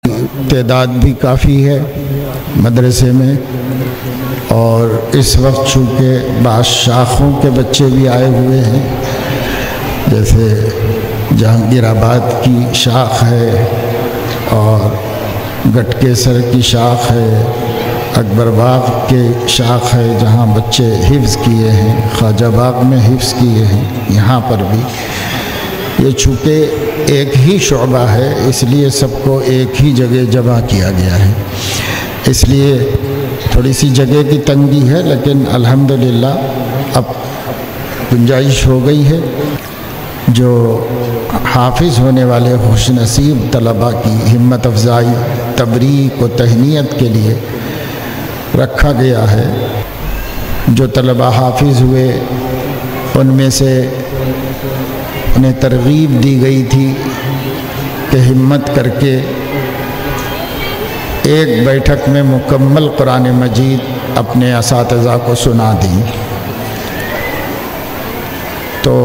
تعداد بھی کافی ہے مدرسے میں، اور اس وقت چونکہ بعض شاخوں کے بچے بھی آئے ہوئے ہیں، جیسے جہانگیر آباد کی شاخ ہے اور گٹکے سر کی شاخ ہے، اکبر باغ کے شاخ ہے جہاں بچے حفظ کیے ہیں، خواجہ باغ میں حفظ کیے ہیں، یہاں پر بھی یہ چونکہ ایک ہی شعبہ ہے اس لیے سب کو ایک ہی جگہ جمع کیا گیا ہے، اس لیے تھوڑی سی جگہ کی تنگی ہے، لیکن الحمدللہ اب گنجائش ہو گئی ہے۔ جو حافظ ہونے والے خوش نصیب طلباء کی ہمت افزائی، تبریک و تہنیت کے لیے رکھا گیا ہے۔ جو طلباء حافظ ہوئے ان میں سے انہیں ترغیب دی گئی تھی کہ ہمت کر کے ایک بیٹھک میں مکمل قرآن مجید اپنے اساتذہ کو سنا دیں، تو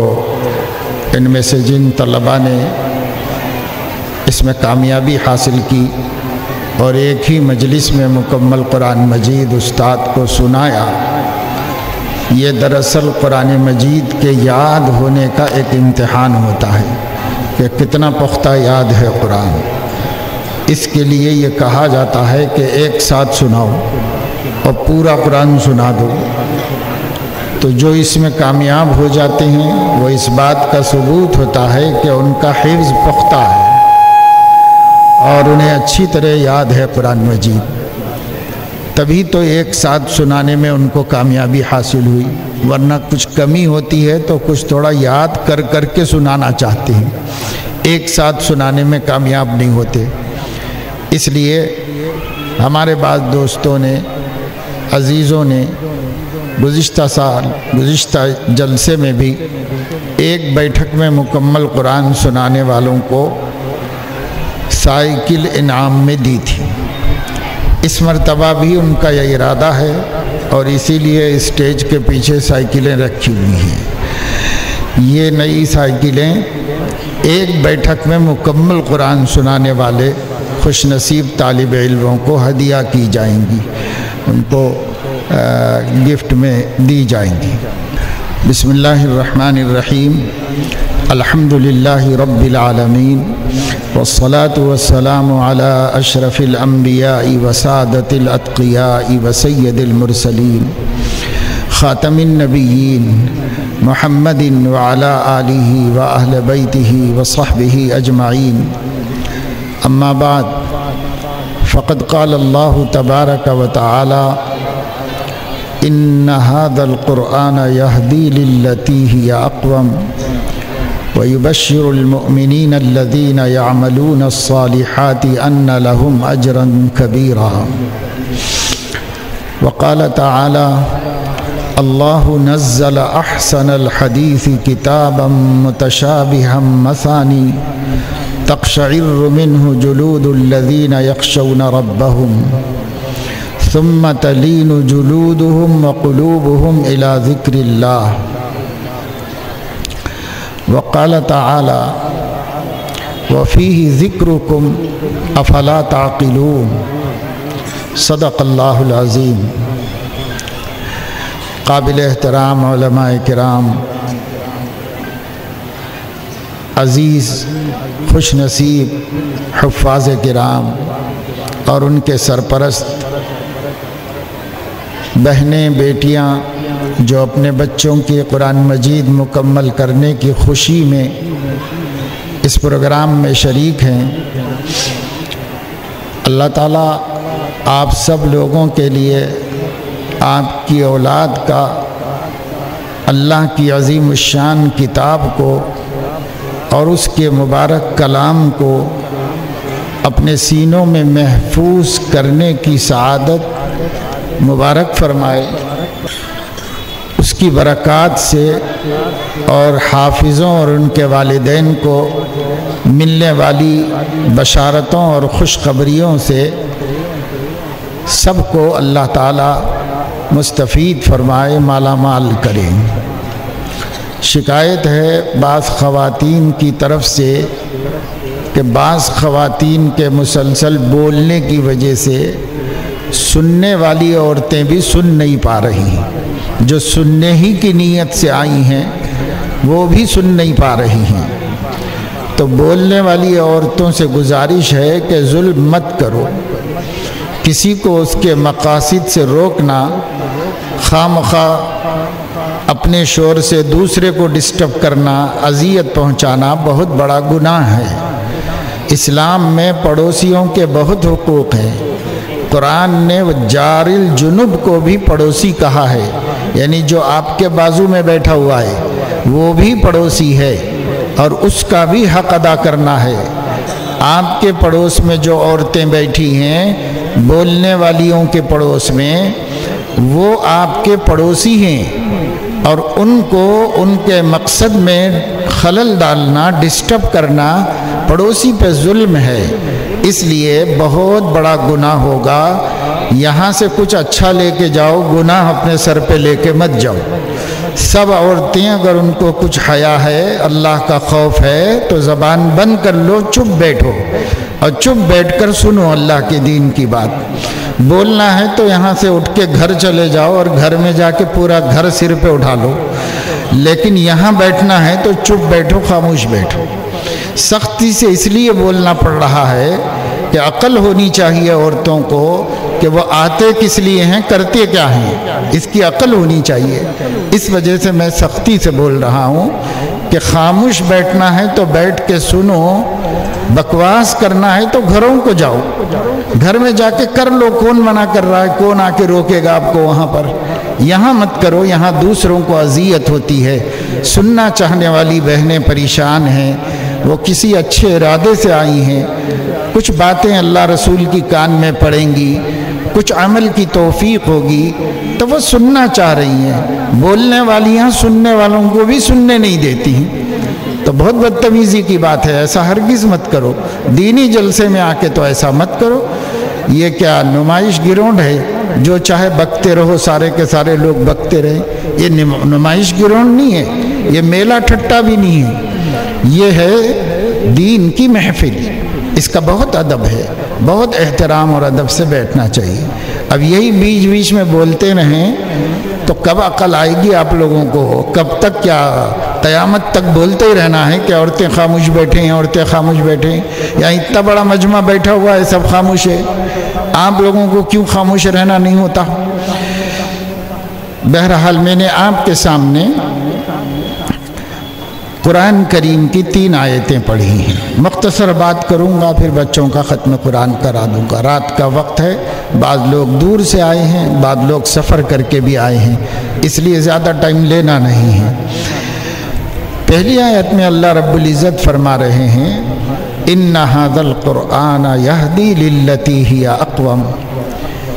ان میں سے جن طلباء نے اس میں کامیابی حاصل کی اور ایک ہی مجلس میں مکمل قرآن مجید استاد کو سنایا، یہ دراصل قرآن مجید کے یاد ہونے کا ایک امتحان ہوتا ہے کہ کتنا پختہ یاد ہے قرآن۔ اس کے لیے یہ کہا جاتا ہے کہ ایک ساتھ سناؤ اور پورا قرآن سنا دو، تو جو اس میں کامیاب ہو جاتے ہیں وہ اس بات کا ثبوت ہوتا ہے کہ ان کا حفظ پختہ ہے اور انہیں اچھی طرح یاد ہے قرآن مجید، تبھی تو ایک ساتھ سنانے میں ان کو کامیابی حاصل ہوئی، ورنہ کچھ کمی ہوتی ہے تو کچھ تھوڑا یاد کر کر کے سنانا چاہتے ہیں، ایک ساتھ سنانے میں کامیاب نہیں ہوتے۔ اس لیے ہمارے بعض دوستوں نے، عزیزوں نے گزشتہ سال، گزشتہ جلسے میں بھی ایک بیٹھک میں مکمل قرآن سنانے والوں کو سائیکل انعام میں دی تھی۔ اس مرتبہ بھی ان کا یہ ارادہ ہے اور اسی لیے اسٹیج کے پیچھے سائیکلیں رکھی ہوئی ہیں۔ یہ نئی سائیکلیں ایک بیٹھک میں مکمل قرآن سنانے والے خوش نصیب طالب علموں کو ہدیہ کی جائیں گی، ان کو گفٹ میں دی جائیں گی۔ بسم اللہ الرحمن الرحیم، الحمدللہ رب العالمین، والصلاة والسلام على اشرف الانبیاء وسادۃ الاتقیاء وسید المرسلین خاتم النبیین محمد وعلى آلہ واہل بیتہ وصحبہ اجمعین، اما بعد، فقد قال اللہ تبارک وتعالی ان هذا القرآن يهدي للتي هي أقوم ويبشر المؤمنين الذين يعملون الصالحات أن لهم أجرا كبيرا، وقال تعالى الله نزل أحسن الحديث كتابا متشابها مثاني تقشعر منه جلود الذين يخشون ربهم ثم تلين جلودهم وقلوبهم إلى ذكر الله، وقال تعالى وفيه ذكركم أفلا تعقلون، صدق اللہ العظیم۔ قابل احترام علماء کرام، عزیز خوش نصیب حفاظ کرام اور ان کے سرپرست بہنیں، بیٹیاں جو اپنے بچوں کے قرآن مجید مکمل کرنے کی خوشی میں اس پروگرام میں شریک ہیں، اللہ تعالیٰ آپ سب لوگوں کے لیے آپ کی اولاد کا اللہ کی عظیم الشان کتاب کو اور اس کے مبارک کلام کو اپنے سینوں میں محفوظ کرنے کی سعادت مبارک فرمائے، اس کی برکات سے اور حافظوں اور ان کے والدین کو ملنے والی بشارتوں اور خوشخبریوں سے سب کو اللہ تعالیٰ مستفید فرمائے، مالا مال کرے۔ شکایت ہے بعض خواتین کی طرف سے کہ بعض خواتین کے مسلسل بولنے کی وجہ سے سننے والی عورتیں بھی سن نہیں پا رہی ہیں، جو سننے ہی کی نیت سے آئی ہیں وہ بھی سن نہیں پا رہی ہیں۔ تو بولنے والی عورتوں سے گزارش ہے کہ ظلم مت کرو، کسی کو اس کے مقاصد سے روکنا، خواہ مخواہ اپنے شور سے دوسرے کو ڈسٹرب کرنا، اذیت پہنچانا بہت بڑا گناہ ہے۔ اسلام میں پڑوسیوں کے بہت حقوق ہیں۔ قرآن نے جار الجنب کو بھی پڑوسی کہا ہے، یعنی جو آپ کے بازو میں بیٹھا ہوا ہے وہ بھی پڑوسی ہے اور اس کا بھی حق ادا کرنا ہے۔ آپ کے پڑوس میں جو عورتیں بیٹھی ہیں، بولنے والیوں کے پڑوس میں، وہ آپ کے پڑوسی ہیں اور ان کو ان کے مقصد میں خلل ڈالنا، ڈسٹرب کرنا پڑوسی پہ ظلم ہے۔ اس لیے بہت بڑا گناہ ہوگا۔ یہاں سے کچھ اچھا لے کے جاؤ، گناہ اپنے سر پہ لے کے مت جاؤ۔ سب عورتیں اگر ان کو کچھ حیا ہے، اللہ کا خوف ہے، تو زبان بند کر لو، چپ بیٹھو اور چپ بیٹھ کر سنو اللہ کے دین کی بات۔ بولنا ہے تو یہاں سے اٹھ کے گھر چلے جاؤ اور گھر میں جا کے پورا گھر سر پہ اٹھا لو، لیکن یہاں بیٹھنا ہے تو چپ بیٹھو، خاموش بیٹھو۔ سختی سے اس لیے بولنا پڑ رہا ہے کہ عقل ہونی چاہیے عورتوں کو کہ وہ آتے کس لیے ہیں، کرتے کیا ہیں، اس کی عقل ہونی چاہیے۔ اس وجہ سے میں سختی سے بول رہا ہوں کہ خاموش بیٹھنا ہے تو بیٹھ کے سنو، بکواس کرنا ہے تو گھروں کو جاؤ، گھر میں جا کے کر لو، کون منع کر رہا ہے، کون آ کے روکے گا آپ کو وہاں پر۔ یہاں مت کرو، یہاں دوسروں کو اذیت ہوتی ہے۔ سننا چاہنے والی بہنیں پریشان ہیں، وہ کسی اچھے ارادے سے آئی ہیں، کچھ باتیں اللہ رسول کی کان میں پڑیں گی، کچھ عمل کی توفیق ہوگی تو وہ سننا چاہ رہی ہیں۔ بولنے والیاں سننے والوں کو بھی سننے نہیں دیتی ہیں، تو بہت بدتمیزی کی بات ہے۔ ایسا ہرگز مت کرو، دینی جلسے میں آ کے تو ایسا مت کرو۔ یہ کیا نمائش گراؤنڈ ہے؟ جو چاہے بکتے رہو، سارے کے سارے لوگ بکتے رہیں۔ یہ نمائش گراؤنڈ نہیں ہے، یہ میلہ ٹھٹا بھی نہیں ہے، یہ ہے دین کی محفل۔ اس کا بہت ادب ہے، بہت احترام اور ادب سے بیٹھنا چاہیے۔ اب یہی بیچ بیچ میں بولتے رہیں تو کب عقل آئے گی آپ لوگوں کو؟ کب تک؟ کیا قیامت تک بولتے ہی رہنا ہے کہ عورتیں خاموش بیٹھیں ہیں، عورتیں خاموش بیٹھیں؟ یا اتنا بڑا مجمع بیٹھا ہوا ہے سب خاموش ہے، آپ لوگوں کو کیوں خاموش رہنا نہیں ہوتا؟ بہرحال میں نے آپ کے سامنے قرآن کریم کی 3 آیتیں پڑھی ہیں، مختصر بات کروں گا، پھر بچوں کا ختم قرآن کرا دوں گا۔ رات کا وقت ہے، بعض لوگ دور سے آئے ہیں، بعض لوگ سفر کر کے بھی آئے ہیں، اس لیے زیادہ ٹائم لینا نہیں ہے۔ پہلی آیت میں اللہ رب العزت فرما رہے ہیں ان ھذا القرآن یہدی للتی ہی اقوم،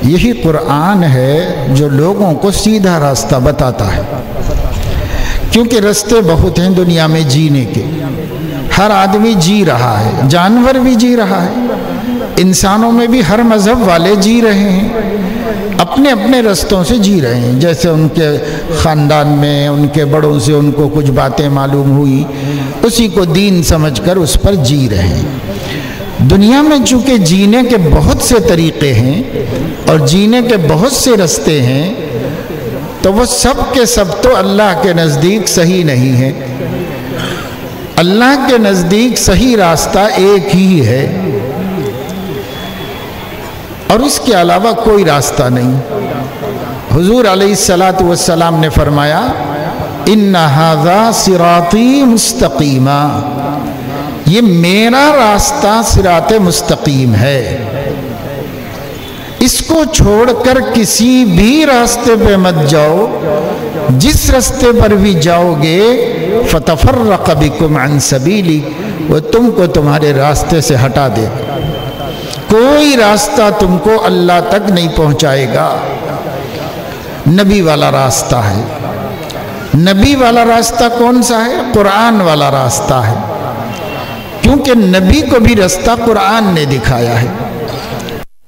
یہی قرآن ہے جو لوگوں کو سیدھا راستہ بتاتا ہے۔ کیونکہ راستے بہت ہیں دنیا میں جینے کے، ہر آدمی جی رہا ہے، جانور بھی جی رہا ہے، انسانوں میں بھی ہر مذہب والے جی رہے ہیں، اپنے اپنے رستوں سے جی رہے ہیں۔ جیسے ان کے خاندان میں ان کے بڑوں سے ان کو کچھ باتیں معلوم ہوئی، اسی کو دین سمجھ کر اس پر جی رہے ہیں۔ دنیا میں چونکہ جینے کے بہت سے طریقے ہیں اور جینے کے بہت سے رستے ہیں، تو وہ سب کے سب تو اللہ کے نزدیک صحیح نہیں ہے۔ اللہ کے نزدیک صحیح راستہ ایک ہی ہے اور اس کے علاوہ کوئی راستہ نہیں۔ حضور علیہ السلام نے فرمایا ان ھذا صراطی مستقیما، یہ میرا راستہ صراط مستقیم ہے، اس کو چھوڑ کر کسی بھی راستے پہ مت جاؤ، جس راستے پر بھی جاؤ گے فتفرق بکم عن سبیلی، وہ تم کو تمہارے راستے سے ہٹا دے گا، کوئی راستہ تم کو اللہ تک نہیں پہنچائے گا۔ نبی والا راستہ ہے۔ نبی والا راستہ کون سا ہے؟ قرآن والا راستہ ہے، کیونکہ نبی کو بھی راستہ قرآن نے دکھایا ہے۔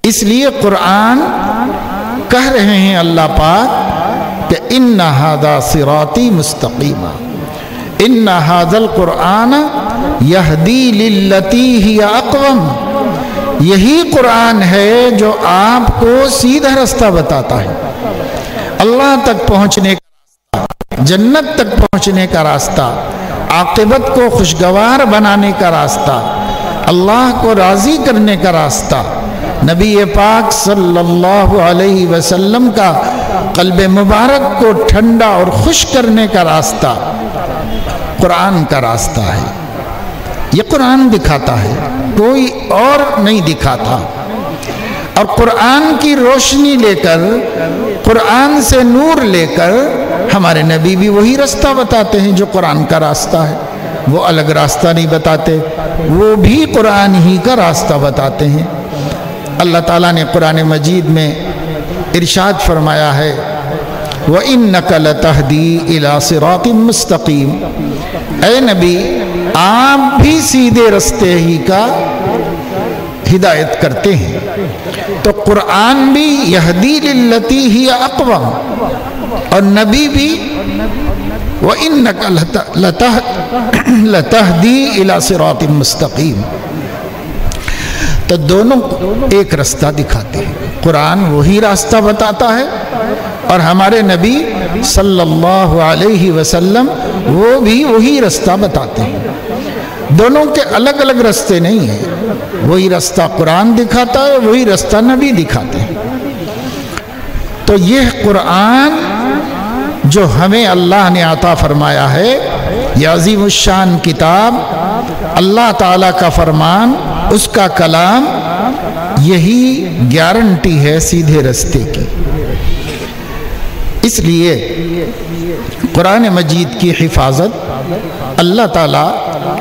اس لیے قرآن کہہ رہے ہیں اللہ پاک کہ ان ھذا صراطی مستقیما، ان ھذا القرآن یہدی للتی ہی اقوم، یہی قرآن ہے جو آپ کو سیدھا رستہ بتاتا ہے، اللہ تک پہنچنے کا راستہ، جنت تک پہنچنے کا راستہ، عاقبت کو خوشگوار بنانے کا راستہ، اللہ کو راضی کرنے کا راستہ، نبی پاک صلی اللہ علیہ وسلم کا قلب مبارک کو ٹھنڈا اور خوش کرنے کا راستہ قرآن کا راستہ ہے۔ یہ قرآن دکھاتا ہے، کوئی اور نہیں دکھاتا۔ اور قرآن کی روشنی لے کر، قرآن سے نور لے کر ہمارے نبی بھی وہی راستہ بتاتے ہیں جو قرآن کا راستہ ہے، وہ الگ راستہ نہیں بتاتے، وہ بھی قرآن ہی کا راستہ بتاتے ہیں۔ اللہ تعالیٰ نے قرآن مجید میں ارشاد فرمایا ہے وَإِنَّكَ لَتَهْدِي إِلَى صِرَاطٍ مُسْتَقِيمٍ، اے نبی آپ بھی سیدھے رستے ہی کا ہدایت کرتے ہیں۔ تو قرآن بھی یہدی للتی ہی اقوم، اور نبی بھی وَإِنَّكَ لَتَهْدِي إِلَى صِرَاطٍ مُسْتَقِيمٍ، تو دونوں ایک راستہ دکھاتے ہیں۔ قرآن وہی راستہ بتاتا ہے اور ہمارے نبی صلی اللہ علیہ وسلم وہ بھی وہی راستہ بتاتے ہیں۔ دونوں کے الگ الگ راستے نہیں ہیں، وہی راستہ قرآن دکھاتا ہے، وہی راستہ نبی دکھاتے ہیں۔ تو یہ قرآن جو ہمیں اللہ نے عطا فرمایا ہے، یہ عظیم الشان کتاب، اللہ تعالیٰ کا فرمان، اس کا کلام، یہی گارنٹی ہے سیدھے راستے کی۔ اس لیے قرآن مجید کی حفاظت اللہ تعالیٰ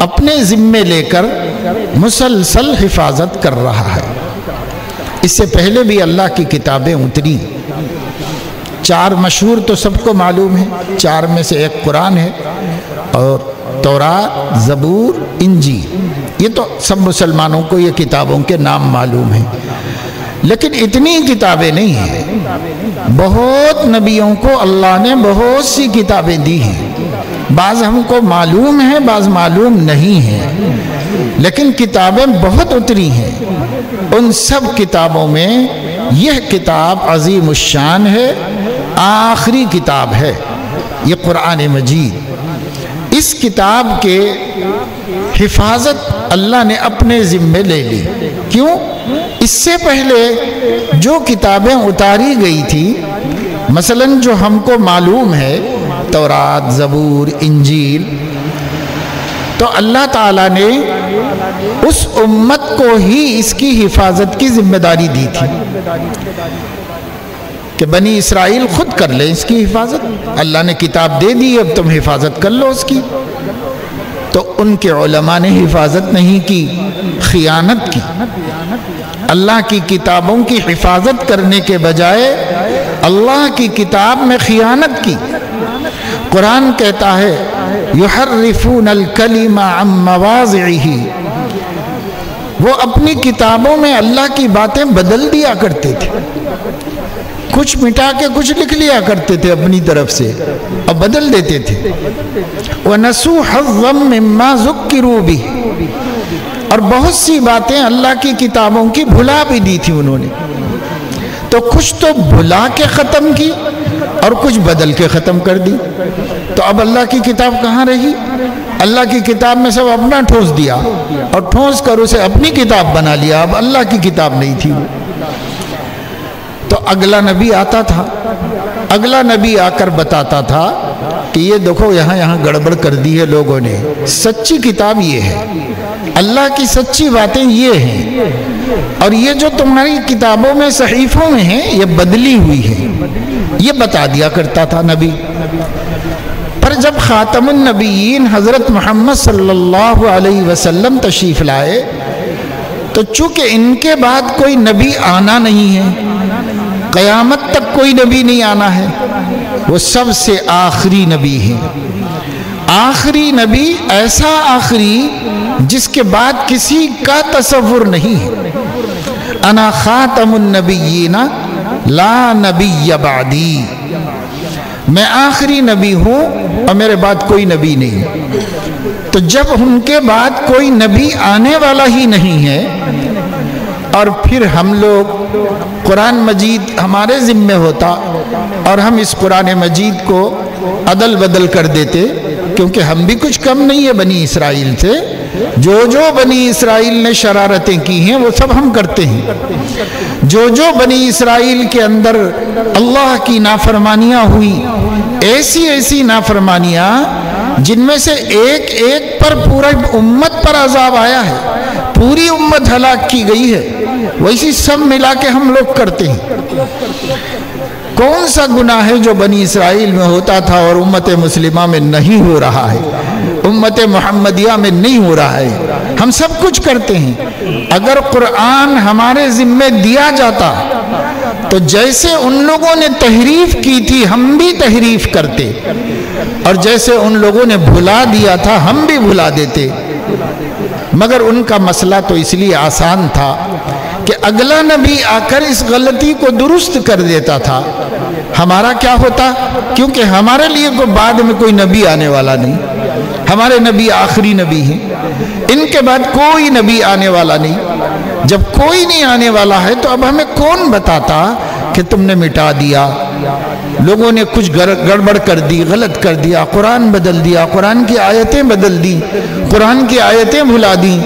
اپنے ذمے لے کر مسلسل حفاظت کر رہا ہے۔ اس سے پہلے بھی اللہ کی کتابیں اتری، 4 مشہور تو سب کو معلوم ہے، 4 میں سے ایک قرآن ہے، اور تورات، زبور، انجیل، یہ تو سب مسلمانوں کو یہ کتابوں کے نام معلوم ہیں۔ لیکن اتنی کتابیں نہیں ہیں، بہت نبیوں کو اللہ نے بہت سی کتابیں دی ہیں، بعض ہم کو معلوم ہیں، بعض معلوم نہیں ہیں، لیکن کتابیں بہت اتری ہیں۔ ان سب کتابوں میں یہ کتاب عظیم الشان ہے، آخری کتاب ہے یہ قرآن مجید۔ اس کتاب کے حفاظت اللہ نے اپنے ذمے لے لی۔ کیوں؟ اس سے پہلے جو کتابیں اتاری گئی تھی، مثلا جو ہم کو معلوم ہے تورات، زبور، انجیل، تو اللہ تعالیٰ نے اس امت کو ہی اس کی حفاظت کی ذمہ داری دی تھی کہ بنی اسرائیل خود کر لیں اس کی حفاظت، اللہ نے کتاب دے دی، اب تم حفاظت کر لو اس کی۔ تو ان کے علماء نے حفاظت نہیں کی، خیانت کی، اللہ کی کتابوں کی حفاظت کرنے کے بجائے اللہ کی کتاب میں خیانت کی۔ قرآن کہتا ہے یحرفون الکلم عن مواضعہ، وہ اپنی کتابوں میں اللہ کی باتیں بدل دیا کرتے تھے، کچھ مٹا کے کچھ لکھ لیا کرتے تھے اپنی طرف سے اور بدل دیتے تھے۔ وَنَسُوا حَظًّا مِّمَّا ذُكِّرُوا بِهِ، اور بہت سی باتیں اللہ کی کتابوں کی بھلا بھی دی تھی انہوں نے، تو کچھ تو بھلا کے ختم کی اور کچھ بدل کے ختم کر دی۔ تو اب اللہ کی کتاب کہاں رہی؟ اللہ کی کتاب میں سب اپنا ٹھونس دیا اور ٹھونس کر اسے اپنی کتاب بنا لیا، اب اللہ کی کتاب نہیں تھی وہ۔ تو اگلا نبی آتا تھا، اگلا نبی آ کر بتاتا تھا کہ یہ دیکھو یہاں گڑبڑ کر دی ہے لوگوں نے، سچی کتاب یہ ہے، اللہ کی سچی باتیں یہ ہیں، اور یہ جو تمہاری کتابوں میں صحیفوں میں ہیں یہ بدلی ہوئی ہے، یہ بتا دیا کرتا تھا نبی۔ پر جب خاتم النبیین حضرت محمد صلی اللہ علیہ وسلم تشریف لائے تو چونکہ ان کے بعد کوئی نبی آنا نہیں ہے، قیامت تک کوئی نبی نہیں آنا ہے، وہ سب سے آخری نبی ہیں۔ آخری نبی ایسا آخری جس کے بعد کسی کا تصور نہیں ہے۔ انا خاتم النبیین لا نبی بعدی، میں آخری نبی ہوں اور میرے بعد کوئی نبی نہیں۔ تو جب ان کے بعد کوئی نبی آنے والا ہی نہیں ہے اور پھر ہم لوگ قرآن مجید ہمارے ذمے ہوتا اور ہم اس قرآن مجید کو عدل بدل کر دیتے، کیونکہ ہم بھی کچھ کم نہیں ہے بنی اسرائیل سے، جو بنی اسرائیل نے شرارتیں کی ہیں وہ سب ہم کرتے ہیں، جو بنی اسرائیل کے اندر اللہ کی نافرمانیاں ہوئی، ایسی نافرمانیاں جن میں سے ایک ایک پر پورا امت پر عذاب آیا ہے، پوری امت ہلاک کی گئی ہے، ویسی سب ملا کے ہم لوگ کرتے ہیں۔ کون سا گناہ ہے جو بنی اسرائیل میں ہوتا تھا اور امت مسلمہ میں نہیں ہو رہا ہے، امت محمدیہ میں نہیں ہو رہا ہے؟ ہم سب کچھ کرتے ہیں۔ اگر قرآن ہمارے ذمے دیا جاتا تو جیسے ان لوگوں نے تحریف کی تھی ہم بھی تحریف کرتے، اور جیسے ان لوگوں نے بھلا دیا تھا ہم بھی بھلا دیتے، مگر ان کا مسئلہ تو اس لیے آسان تھا کہ اگلا نبی آ کر اس غلطی کو درست کر دیتا تھا۔ ہمارا کیا ہوتا؟ کیونکہ ہمارے لیے کوئی بعد میں کوئی نبی آنے والا نہیں، ہمارے نبی آخری نبی ہیں، ان کے بعد کوئی نبی آنے والا نہیں۔ جب کوئی نہیں آنے والا ہے تو اب ہمیں کون بتاتا کہ تم نے مٹا دیا، لوگوں نے کچھ گڑبڑ کر دی، غلط کر دیا، قرآن بدل دیا، قرآن کی آیتیں بدل دی، قرآن کی آیتیں بھلا دی۔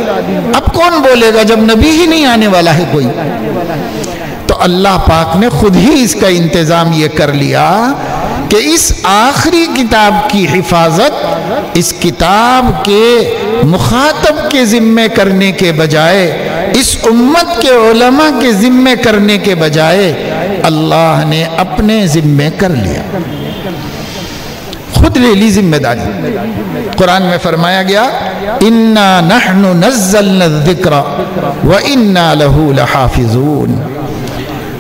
اب کون بولے گا جب نبی ہی نہیں آنے والا ہے کوئی؟ تو اللہ پاک نے خود ہی اس کا انتظام یہ کر لیا کہ اس آخری کتاب کی حفاظت اس کتاب کے مخاطب کے ذمے کرنے کے بجائے، اس امت کے علماء کے ذمے کرنے کے بجائے اللہ نے اپنے ذمے کر لیا، خود لے لی ذمہ داری۔ قرآن میں فرمایا گیا اِنَّا نَحْنُ نَزَّلْنَا الذِّكْرَ وَإِنَّا لَهُ لَحَافِظُونَ،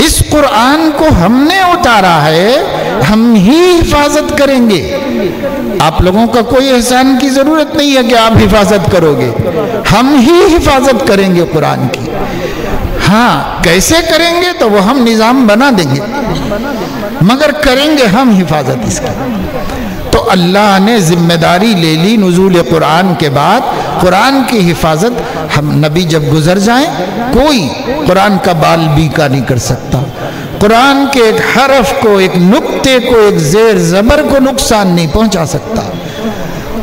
اس قرآن کو ہم نے اتارا ہے، ہم ہی حفاظت کریں گے۔ آپ لوگوں کا کوئی احسان کی ضرورت نہیں ہے کہ آپ حفاظت کرو گے، ہم ہی حفاظت کریں گے قرآن کی۔ ہاں کیسے کریں گے تو وہ ہم نظام بنا دیں گے، مگر کریں گے ہم حفاظت اس کی۔ تو اللہ نے ذمہ داری لے لی نزول قرآن کے بعد، قرآن کی حفاظت۔ ہم نبی جب گزر جائیں کوئی قرآن کا بال بیکا نہیں کر سکتا، قرآن کے ایک حرف کو، ایک نقطے کو، ایک زیر زبر کو نقصان نہیں پہنچا سکتا،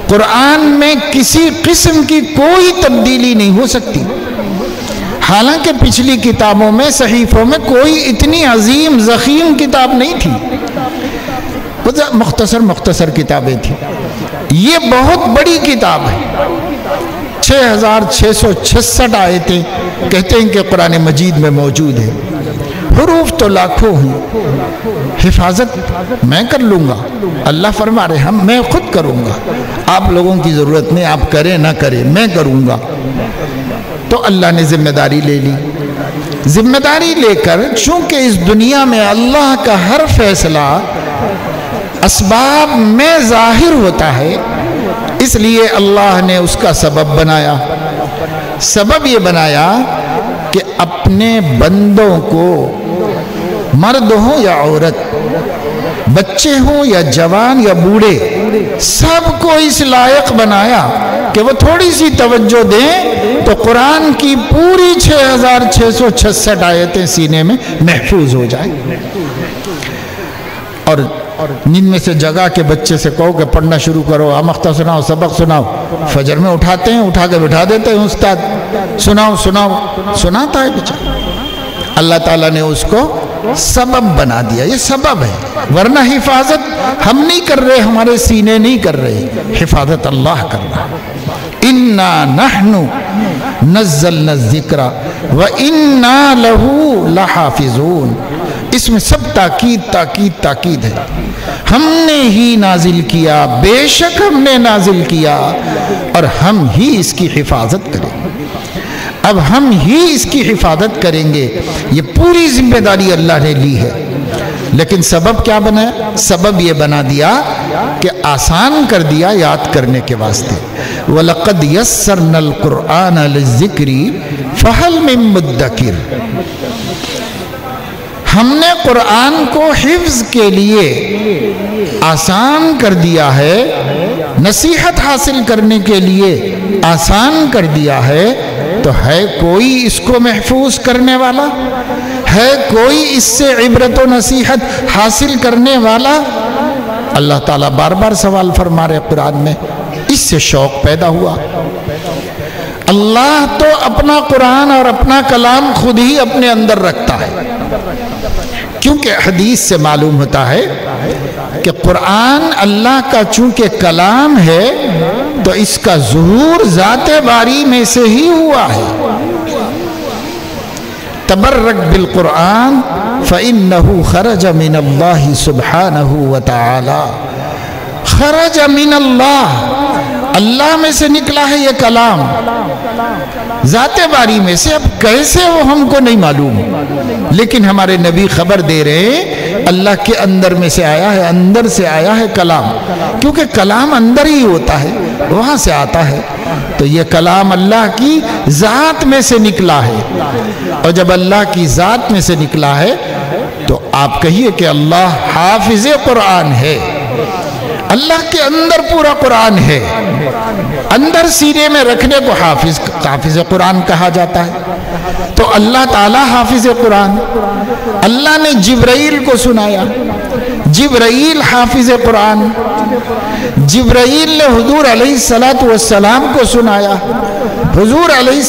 قرآن میں کسی قسم کی کوئی تبدیلی نہیں ہو سکتی۔ حالانکہ پچھلی کتابوں میں، صحیفوں میں کوئی اتنی عظیم ضخیم کتاب نہیں تھی، مختصر کتابیں تھیں۔ یہ بہت بڑی کتاب ہے، 6666 آیتیں کہتے ہیں کہ قرآن مجید میں موجود ہے، حروف تو لاکھوں ہیں۔ حفاظت میں کر لوں گا، اللہ فرما رہے میں خود کروں گا، آپ لوگوں کی ضرورت نہیں، آپ کریں نہ کریں میں کروں گا۔ تو اللہ نے ذمہ داری لے لی، ذمہ داری لے کر چونکہ اس دنیا میں اللہ کا ہر فیصلہ اسباب میں ظاہر ہوتا ہے، اس لیے اللہ نے اس کا سبب بنایا۔ سبب یہ بنایا کہ اپنے بندوں کو، مرد ہوں یا عورت، بچے ہوں یا جوان یا بوڑھے، سب کو اس لائق بنایا کہ وہ تھوڑی سی توجہ دیں تو قرآن کی پوری 6666 آیتیں سینے میں محفوظ ہو جائیں۔ اور نیند میں سے جگہ کے بچے سے کہو کہ پڑھنا شروع کرو، آمختہ سناؤ، سبق سناؤ، فجر میں اٹھاتے ہیں، اٹھا کے بٹھا دیتے ہیں استاد، سناؤ سناتا ہے بیچارہ۔ اللہ تعالیٰ نے اس کو سبب بنا دیا، یہ سبب ہے، ورنہ حفاظت ہم نہیں کر رہے، ہمارے سینے نہیں کر رہے، حفاظت اللہ کر رہا۔ اِنَّا نَحْنُ نَزَّلْنَا الذِّكْرَ وَإِنَّا لَهُ لَحَافِظُونَ۔ اس میں سب تاکید ہے، ہم نے ہی نازل کیا، بے شک ہم نے نازل کیا، اور ہم ہی اس کی حفاظت کریں گے۔ اب ہم ہی اس کی حفاظت کریں گے، یہ پوری ذمہ داری اللہ نے لی ہے۔ لیکن سبب کیا بنایا؟ سبب یہ بنا دیا کہ آسان کر دیا یاد کرنے کے واسطے۔ وَلَقَدْ يَسَّرْنَا الْقُرْآنَ لِلذِّكْرِ فَهَلْ مِن مُدَّكِرٍ، ہم نے قرآن کو حفظ کے لیے آسان کر دیا ہے، نصیحت حاصل کرنے کے لیے آسان کر دیا ہے، تو ہے کوئی اس کو محفوظ کرنے والا؟ ہے کوئی اس سے عبرت و نصیحت حاصل کرنے والا؟ اللہ تعالیٰ بار بار سوال فرما رہے قرآن میں، اس سے شوق پیدا ہوا۔ اللہ تو اپنا قرآن اور اپنا کلام خود ہی اپنے اندر رکھتا ہے، کیونکہ حدیث سے معلوم ہوتا ہے کہ قرآن اللہ کا چونکہ کلام ہے تو اس کا ظہور ذات باری میں سے ہی ہوا ہے۔ تبرک بالقرآن فإنه خرج من اللہ سبحانہ وتعالی۔ خرج من اللہ میں سے نکلا ہے یہ کلام، ذات باری میں سے۔ اب کیسے وہ ہم کو نہیں معلوم، لیکن ہمارے نبی خبر دے رہے ہیں اللہ کے اندر میں سے آیا ہے، اندر سے آیا ہے کلام، کیونکہ کلام اندر ہی ہوتا ہے، وہاں سے آتا ہے۔ تو یہ کلام اللہ کی ذات میں سے نکلا ہے، اور جب اللہ کی ذات میں سے نکلا ہے تو آپ کہیے کہ اللہ حافظ قرآن ہے۔ اللہ کے اندر پورا قرآن ہے، اندر سینے میں رکھنے کو حافظ قرآن کہا جاتا ہے۔ تو اللہ تعالیٰ حافظ قرآن، اللہ نے جبرائیل کو سنایا، جبرائیل حافظ قرآن، جبرائیل نے حضور علیہ السلام کو سنایا، حضور علیہ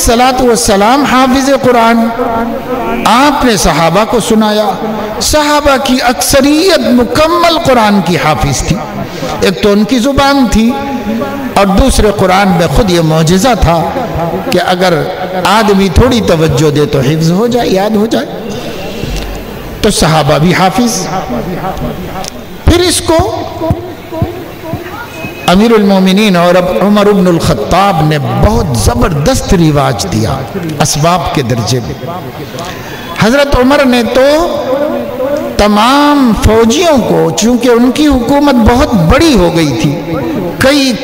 السلام حافظ قرآن، آپ نے صحابہ کو سنایا۔ صحابہ کی اکثریت مکمل قرآن کی حافظ تھی، ایک تو ان کی زبان تھی، اور دوسرے قرآن میں خود یہ معجزہ تھا کہ اگر آدمی تھوڑی توجہ دے تو حفظ ہو جائے، یاد ہو جائے۔ تو صحابہ بھی حافظ۔ پھر اس کو امیر المومنین اور عمر بن الخطاب نے بہت زبردست رواج دیا اسباب کے درجے میں۔ حضرت عمر نے تو تمام فوجیوں کو، چونکہ ان کی حکومت بہت بڑی ہو گئی تھی،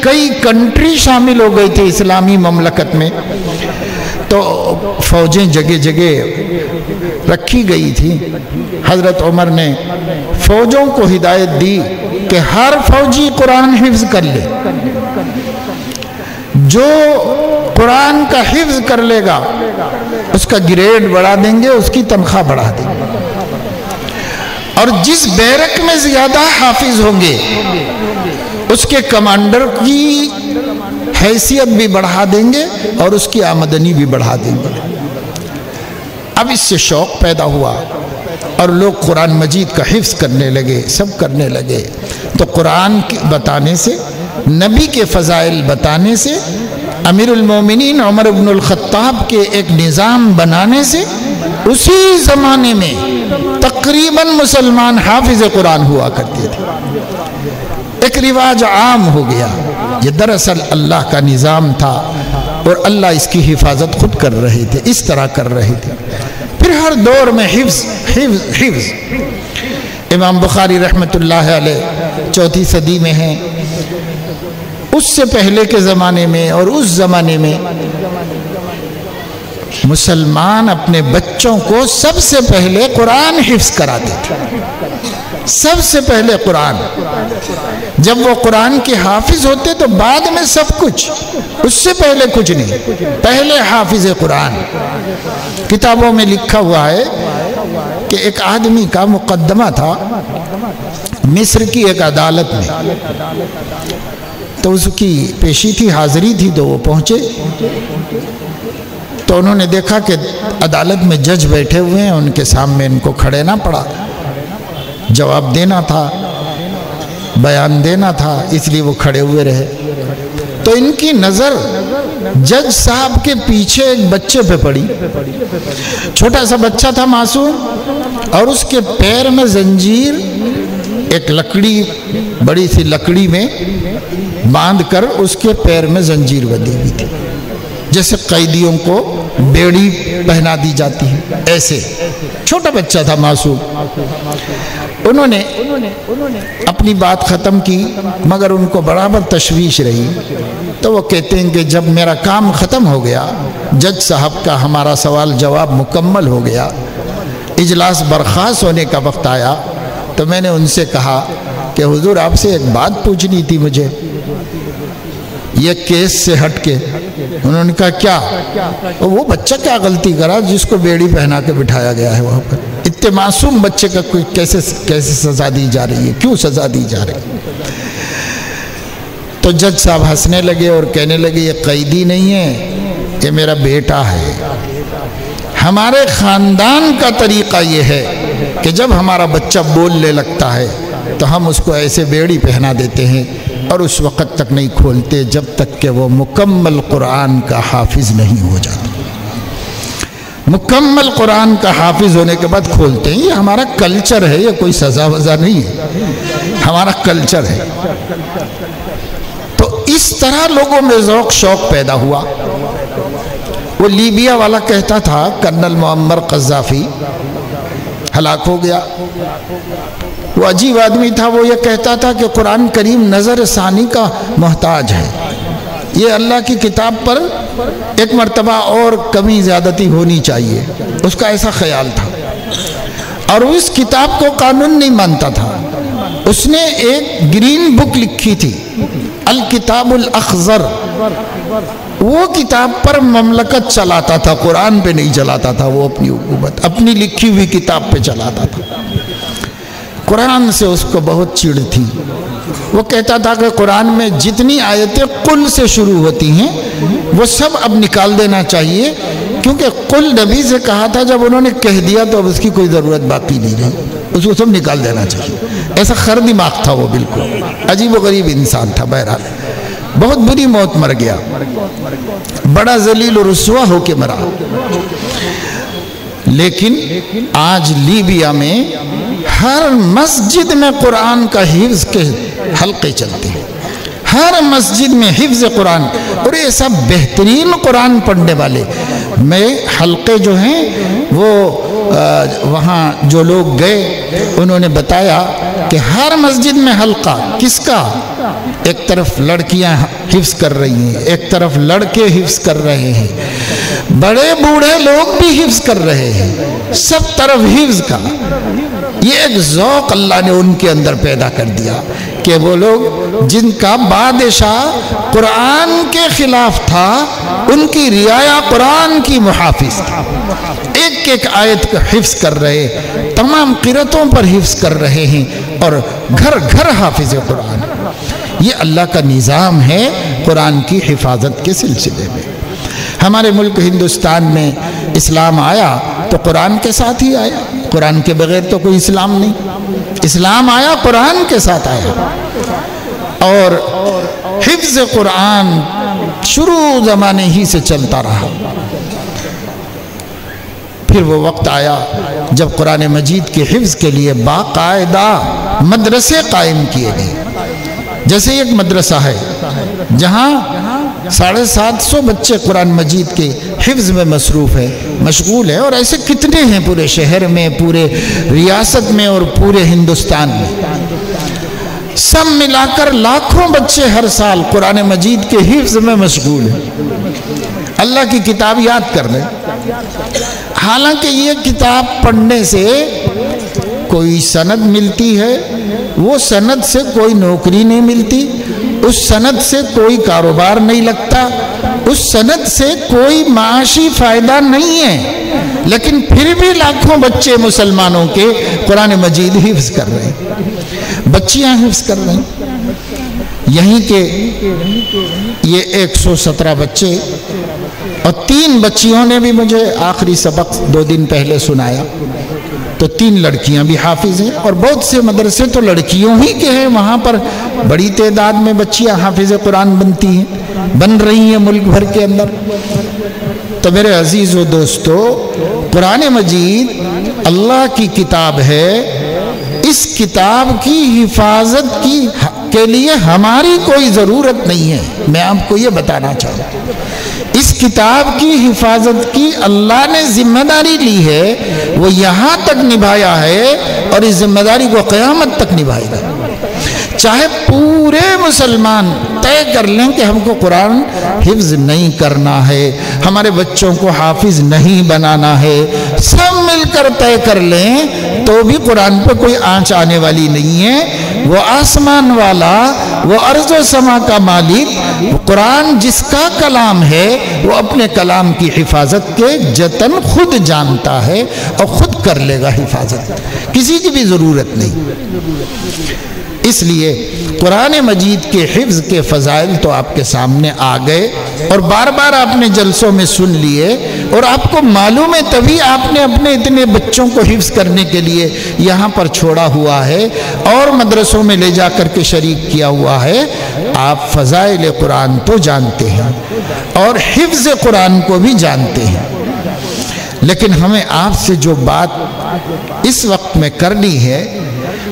کئی کنٹری شامل ہو گئی تھی اسلامی مملکت میں، تو فوجیں جگہ جگہ رکھی گئی تھی۔ حضرت عمر نے فوجوں کو ہدایت دی کہ ہر فوجی قرآن حفظ کر لے، جو قرآن کا حفظ کر لے گا اس کا گریڈ بڑھا دیں گے، اس کی تنخواہ بڑھا دیں گے، اور جس بیرک میں زیادہ حافظ ہوں گے اس کے کمانڈر کی حیثیت بھی بڑھا دیں گے اور اس کی آمدنی بھی بڑھا دیں گے۔ اب اس سے شوق پیدا ہوا اور لوگ قرآن مجید کا حفظ کرنے لگے، سب کرنے لگے۔ تو قرآن بتانے سے، نبی کے فضائل بتانے سے، امیر المومنین عمر بن الخطاب کے ایک نظام بنانے سے اسی زمانے میں تقریباً مسلمان حافظ قرآن ہوا کرتے تھے۔ ایک رواج عام ہو گیا۔ یہ دراصل اللہ کا نظام تھا اور اللہ اس کی حفاظت خود کر رہے تھے، اس طرح کر رہے تھے۔ پھر ہر دور میں حفظ حفظ حفظ۔ امام بخاری رحمۃ اللہ علیہ 4 صدی میں ہیں، اس سے پہلے کے زمانے میں اور اس زمانے میں مسلمان اپنے بچوں کو سب سے پہلے قرآن حفظ کراتے تھے، سب سے پہلے قرآن۔ جب وہ قرآن کے حافظ ہوتے تو بعد میں سب کچھ، اس سے پہلے کچھ نہیں، پہلے حافظ قرآن۔ کتابوں میں لکھا ہوا ہے کہ ایک آدمی کا مقدمہ تھا مصر کی ایک عدالت میں، تو اس کی پیشی تھی، حاضری تھی، تو وہ پہنچے تو انہوں نے دیکھا کہ عدالت میں جج بیٹھے ہوئے ہیں، ان کے سامنے ان کو کھڑے نہ پڑا، جواب دینا تھا، بیان دینا تھا، اس لیے وہ کھڑے ہوئے رہے۔ تو ان کی نظر جج صاحب کے پیچھے ایک بچے پہ پڑی، چھوٹا سا بچہ تھا معصوم، اور اس کے پیر میں زنجیر، ایک لکڑی، بڑی سی لکڑی میں باندھ کر اس کے پیر میں زنجیر بندھی ہوئی تھی، جیسے قیدیوں کو بیڑی پہنا دی جاتی ہے، ایسے چھوٹا بچہ تھا معصوم۔ انہوں نے اپنی بات ختم کی، مگر ان کو برابر تشویش رہی، تو وہ کہتے ہیں کہ جب میرا کام ختم ہو گیا، جج صاحب کا ہمارا سوال جواب مکمل ہو گیا، اجلاس برخاست ہونے کا وقت آیا، تو میں نے ان سے کہا کہ حضور آپ سے ایک بات پوچھنی تھی مجھے۔ یہ کیس سے ہٹ کے انہوں نے کہا کیا؟ وہ بچہ کیا غلطی کرا جس کو بیڑی پہنا کے بٹھایا گیا ہے وہاں پر؟ اتنے معصوم بچے کا کوئی کیسے سزا دی جا رہی ہے؟ کیوں سزا دی جا رہی ہے؟ تو جج صاحب ہنسنے لگے اور کہنے لگے یہ قیدی نہیں ہے، یہ میرا بیٹا ہے۔ ہمارے خاندان کا طریقہ یہ ہے کہ جب ہمارا بچہ بولنے لگتا ہے تو ہم اس کو ایسے بیڑی پہنا دیتے ہیں اور اس وقت تک نہیں کھولتے جب تک کہ وہ مکمل قرآن کا حافظ نہیں ہو جاتا۔ مکمل قرآن کا حافظ ہونے کے بعد کھولتے ہیں۔ یہ ہمارا کلچر ہے، یہ کوئی سزا وزا نہیں ہے، ہمارا کلچر ہے۔ تو اس طرح لوگوں میں ذوق شوق پیدا ہوا۔ وہ لیبیا والا کہتا تھا، کرنل معمر قذافی ہلاک ہو گیا، وہ عجیب آدمی تھا، وہ یہ کہتا تھا کہ قرآن کریم نظر ثانی کا محتاج ہے، یہ اللہ کی کتاب پر ایک مرتبہ اور کمی زیادتی ہونی چاہیے، اس کا ایسا خیال تھا۔ اور وہ اس کتاب کو قانون نہیں مانتا تھا۔ اس نے ایک گرین بک لکھی تھی، الکتاب الاخضر، وہ کتاب پر مملکت چلاتا تھا، قرآن پہ نہیں چلاتا تھا، وہ اپنی حکومت اپنی لکھی ہوئی کتاب پہ چلاتا تھا۔ قرآن سے اس کو بہت چڑ تھی۔ وہ کہتا تھا کہ قرآن میں جتنی آیتیں قل سے شروع ہوتی ہیں وہ سب اب نکال دینا چاہیے، کیونکہ قل نبی سے کہا تھا، جب انہوں نے کہہ دیا تو اب اس کی کوئی ضرورت باقی نہیں رہی، اس کو سب نکال دینا چاہیے۔ ایسا خر دماغ تھا وہ، بالکل عجیب و غریب انسان تھا۔ بہرحال بہت بری موت مر گیا، بڑا ذلیل و رسوا ہو کے مرا۔ لیکن آج لیبیا میں ہر مسجد میں قرآن کا حفظ کے حلقے چلتے ہیں، ہر مسجد میں حفظ قرآن، اور یہ سب بہترین قرآن پڑھنے والے۔ میں حلقے جو ہیں وہ وہاں جو لوگ گئے انہوں نے بتایا کہ ہر مسجد میں حلقہ کس کا؟ ایک طرف لڑکیاں حفظ کر رہی ہیں، ایک طرف لڑکے حفظ کر رہے ہیں، بڑے بوڑھے لوگ بھی حفظ کر رہے ہیں، سب طرف حفظ کا۔ یہ ایک ذوق اللہ نے ان کے اندر پیدا کر دیا کہ وہ لوگ جن کا بادشاہ قرآن کے خلاف تھا، ان کی رعایا قرآن کی محافظ تھا، ایک ایک آیت کا حفظ کر رہے، تمام قرأتوں پر حفظ کر رہے ہیں، اور گھر گھر حافظ قرآن۔ یہ اللہ کا نظام ہے قرآن کی حفاظت کے سلسلے میں۔ ہمارے ملک ہندوستان میں اسلام آیا تو قرآن کے ساتھ ہی آیا، قرآن کے بغیر تو کوئی اسلام نہیں۔ اسلام آیا قرآن کے ساتھ آیا، اور حفظ قرآن شروع زمانے ہی سے چلتا رہا۔ پھر وہ وقت آیا جب قرآن مجید کے حفظ کے لیے باقاعدہ مدرسے قائم کیے گئے۔ جیسے ایک مدرسہ ہے جہاں 750 بچے قرآن مجید کے حفظ میں مصروف ہیں، مشغول ہیں، اور ایسے کتنے ہیں پورے شہر میں، پورے ریاست میں، اور پورے ہندوستان میں۔ سب ملا کر لاکھوں بچے ہر سال قرآن مجید کے حفظ میں مشغول ہیں، اللہ کی کتاب یاد کر رہے ہیں۔ حالانکہ یہ کتاب پڑھنے سے کوئی سند ملتی ہے، وہ سند سے کوئی نوکری نہیں ملتی، اس سند سے کوئی کاروبار نہیں لگتا، اس سند سے کوئی معاشی فائدہ نہیں ہے، لیکن پھر بھی لاکھوں بچے مسلمانوں کے قرآن مجید حفظ کر رہے ہیں، بچیاں حفظ کر رہے ہیں۔ یہیں کے یہ 117 بچے اور 3 بچیوں نے بھی مجھے آخری سبق 2 دن پہلے سنایا، تو 3 لڑکیاں بھی حافظ ہیں، اور بہت سے مدرسے تو لڑکیوں ہی کے ہیں، وہاں پر بڑی تعداد میں بچیاں حافظ قرآن بنتی ہیں، بن رہی ہیں ملک بھر کے اندر۔ تو میرے عزیز و دوستو، قرآن مجید اللہ کی کتاب ہے، اس کتاب کی حفاظت کے لیے ہماری کوئی ضرورت نہیں ہے۔ میں آپ کو یہ بتانا چاہتا ہوں، اس کتاب کی حفاظت کی اللہ نے ذمہ داری لی ہے، وہ یہاں تک نبھایا ہے، اور اس ذمہ داری کو قیامت تک نبھائے گا۔ چاہے پورے مسلمان طے کر لیں کہ ہم کو قرآن حفظ نہیں کرنا ہے، ہمارے بچوں کو حافظ نہیں بنانا ہے، سب مل مل کر طے کر لیں تو بھی قرآن پہ کوئی آنچ آنے والی نہیں ہے۔ وہ آسمان والا، وہ ارض و سما کا مالک، قرآن جس کا کلام ہے وہ اپنے کلام کی حفاظت کے جتن خود جانتا ہے اور خود کر لے گا حفاظت، کسی کی بھی ضرورت نہیں۔ اس لیے قرآن مجید کے حفظ کے فضائل تو آپ کے سامنے آ گئے اور بار بار آپ نے جلسوں میں سن لیے، اور آپ کو معلوم ہے تبھی آپ نے اپنے اتنے بچوں کو حفظ کرنے کے لیے یہاں پر چھوڑا ہوا ہے اور مدرسوں میں لے جا کر کے شریک کیا ہوا ہے۔ آپ فضائل قرآن تو جانتے ہیں اور حفظ قرآن کو بھی جانتے ہیں، لیکن ہمیں آپ سے جو بات اس وقت میں کرنی ہے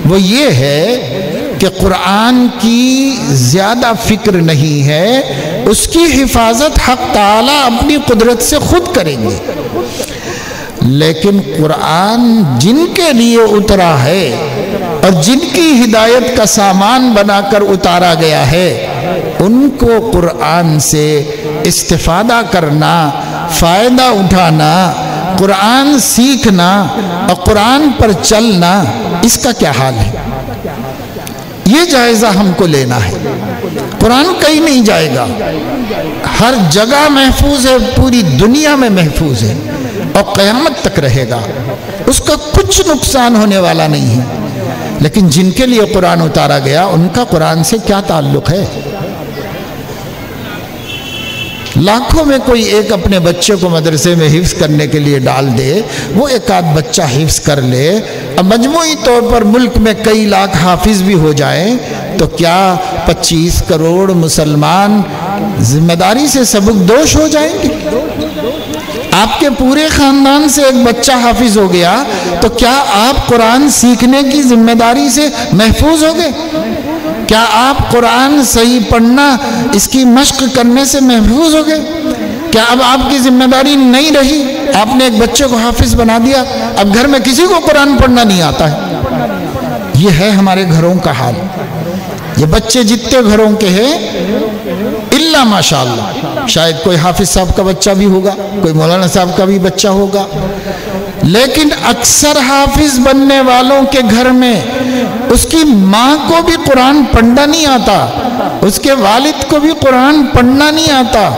وہ یہ ہے کہ قرآن کی زیادہ فکر نہیں ہے، اس کی حفاظت حق تعالیٰ اپنی قدرت سے خود کریں گے، لیکن قرآن جن کے لیے اترا ہے اور جن کی ہدایت کا سامان بنا کر اتارا گیا ہے، ان کو قرآن سے استفادہ کرنا، فائدہ اٹھانا، قرآن سیکھنا اور قرآن پر چلنا، اس کا کیا حال ہے؟ یہ جائزہ ہم کو لینا ہے۔ قرآن کہیں نہیں جائے گا، ہر جگہ محفوظ ہے، پوری دنیا میں محفوظ ہے اور قیامت تک رہے گا، اس کا کچھ نقصان ہونے والا نہیں ہے، لیکن جن کے لیے قرآن اتارا گیا ان کا قرآن سے کیا تعلق ہے؟ لاکھوں میں کوئی ایک اپنے بچے کو مدرسے میں حفظ کرنے کے لیے ڈال دے، وہ ایک آدھ بچہ حفظ کر لے، اب مجموعی طور پر ملک میں کئی لاکھ حافظ بھی ہو جائیں تو کیا 25 کروڑ مسلمان ذمہ داری سے سبکدوش ہو جائیں گے؟ آپ کے پورے خاندان سے ایک بچہ حافظ ہو گیا تو کیا آپ قرآن سیکھنے کی ذمہ داری سے محفوظ ہو گئے؟ کیا آپ قرآن صحیح پڑھنا، اس کی مشق کرنے سے محفوظ ہو گئے؟ کیا اب آپ کی ذمہ داری نہیں رہی؟ آپ نے ایک بچے کو حافظ بنا دیا، اب گھر میں کسی کو قرآن پڑھنا نہیں آتا ہے۔ یہ ہے ہمارے گھروں کا حال۔ یہ بچے جتنے گھروں کے ہیں الا ماشاءاللہ، شاید کوئی حافظ صاحب کا بچہ بھی ہوگا، کوئی مولانا صاحب کا بھی بچہ ہوگا، لیکن اکثر حافظ بننے والوں کے گھر میں اس کی ماں کو بھی قرآن پڑھنا نہیں آتا، اس کے والد کو بھی قرآن پڑھنا نہیں آتا،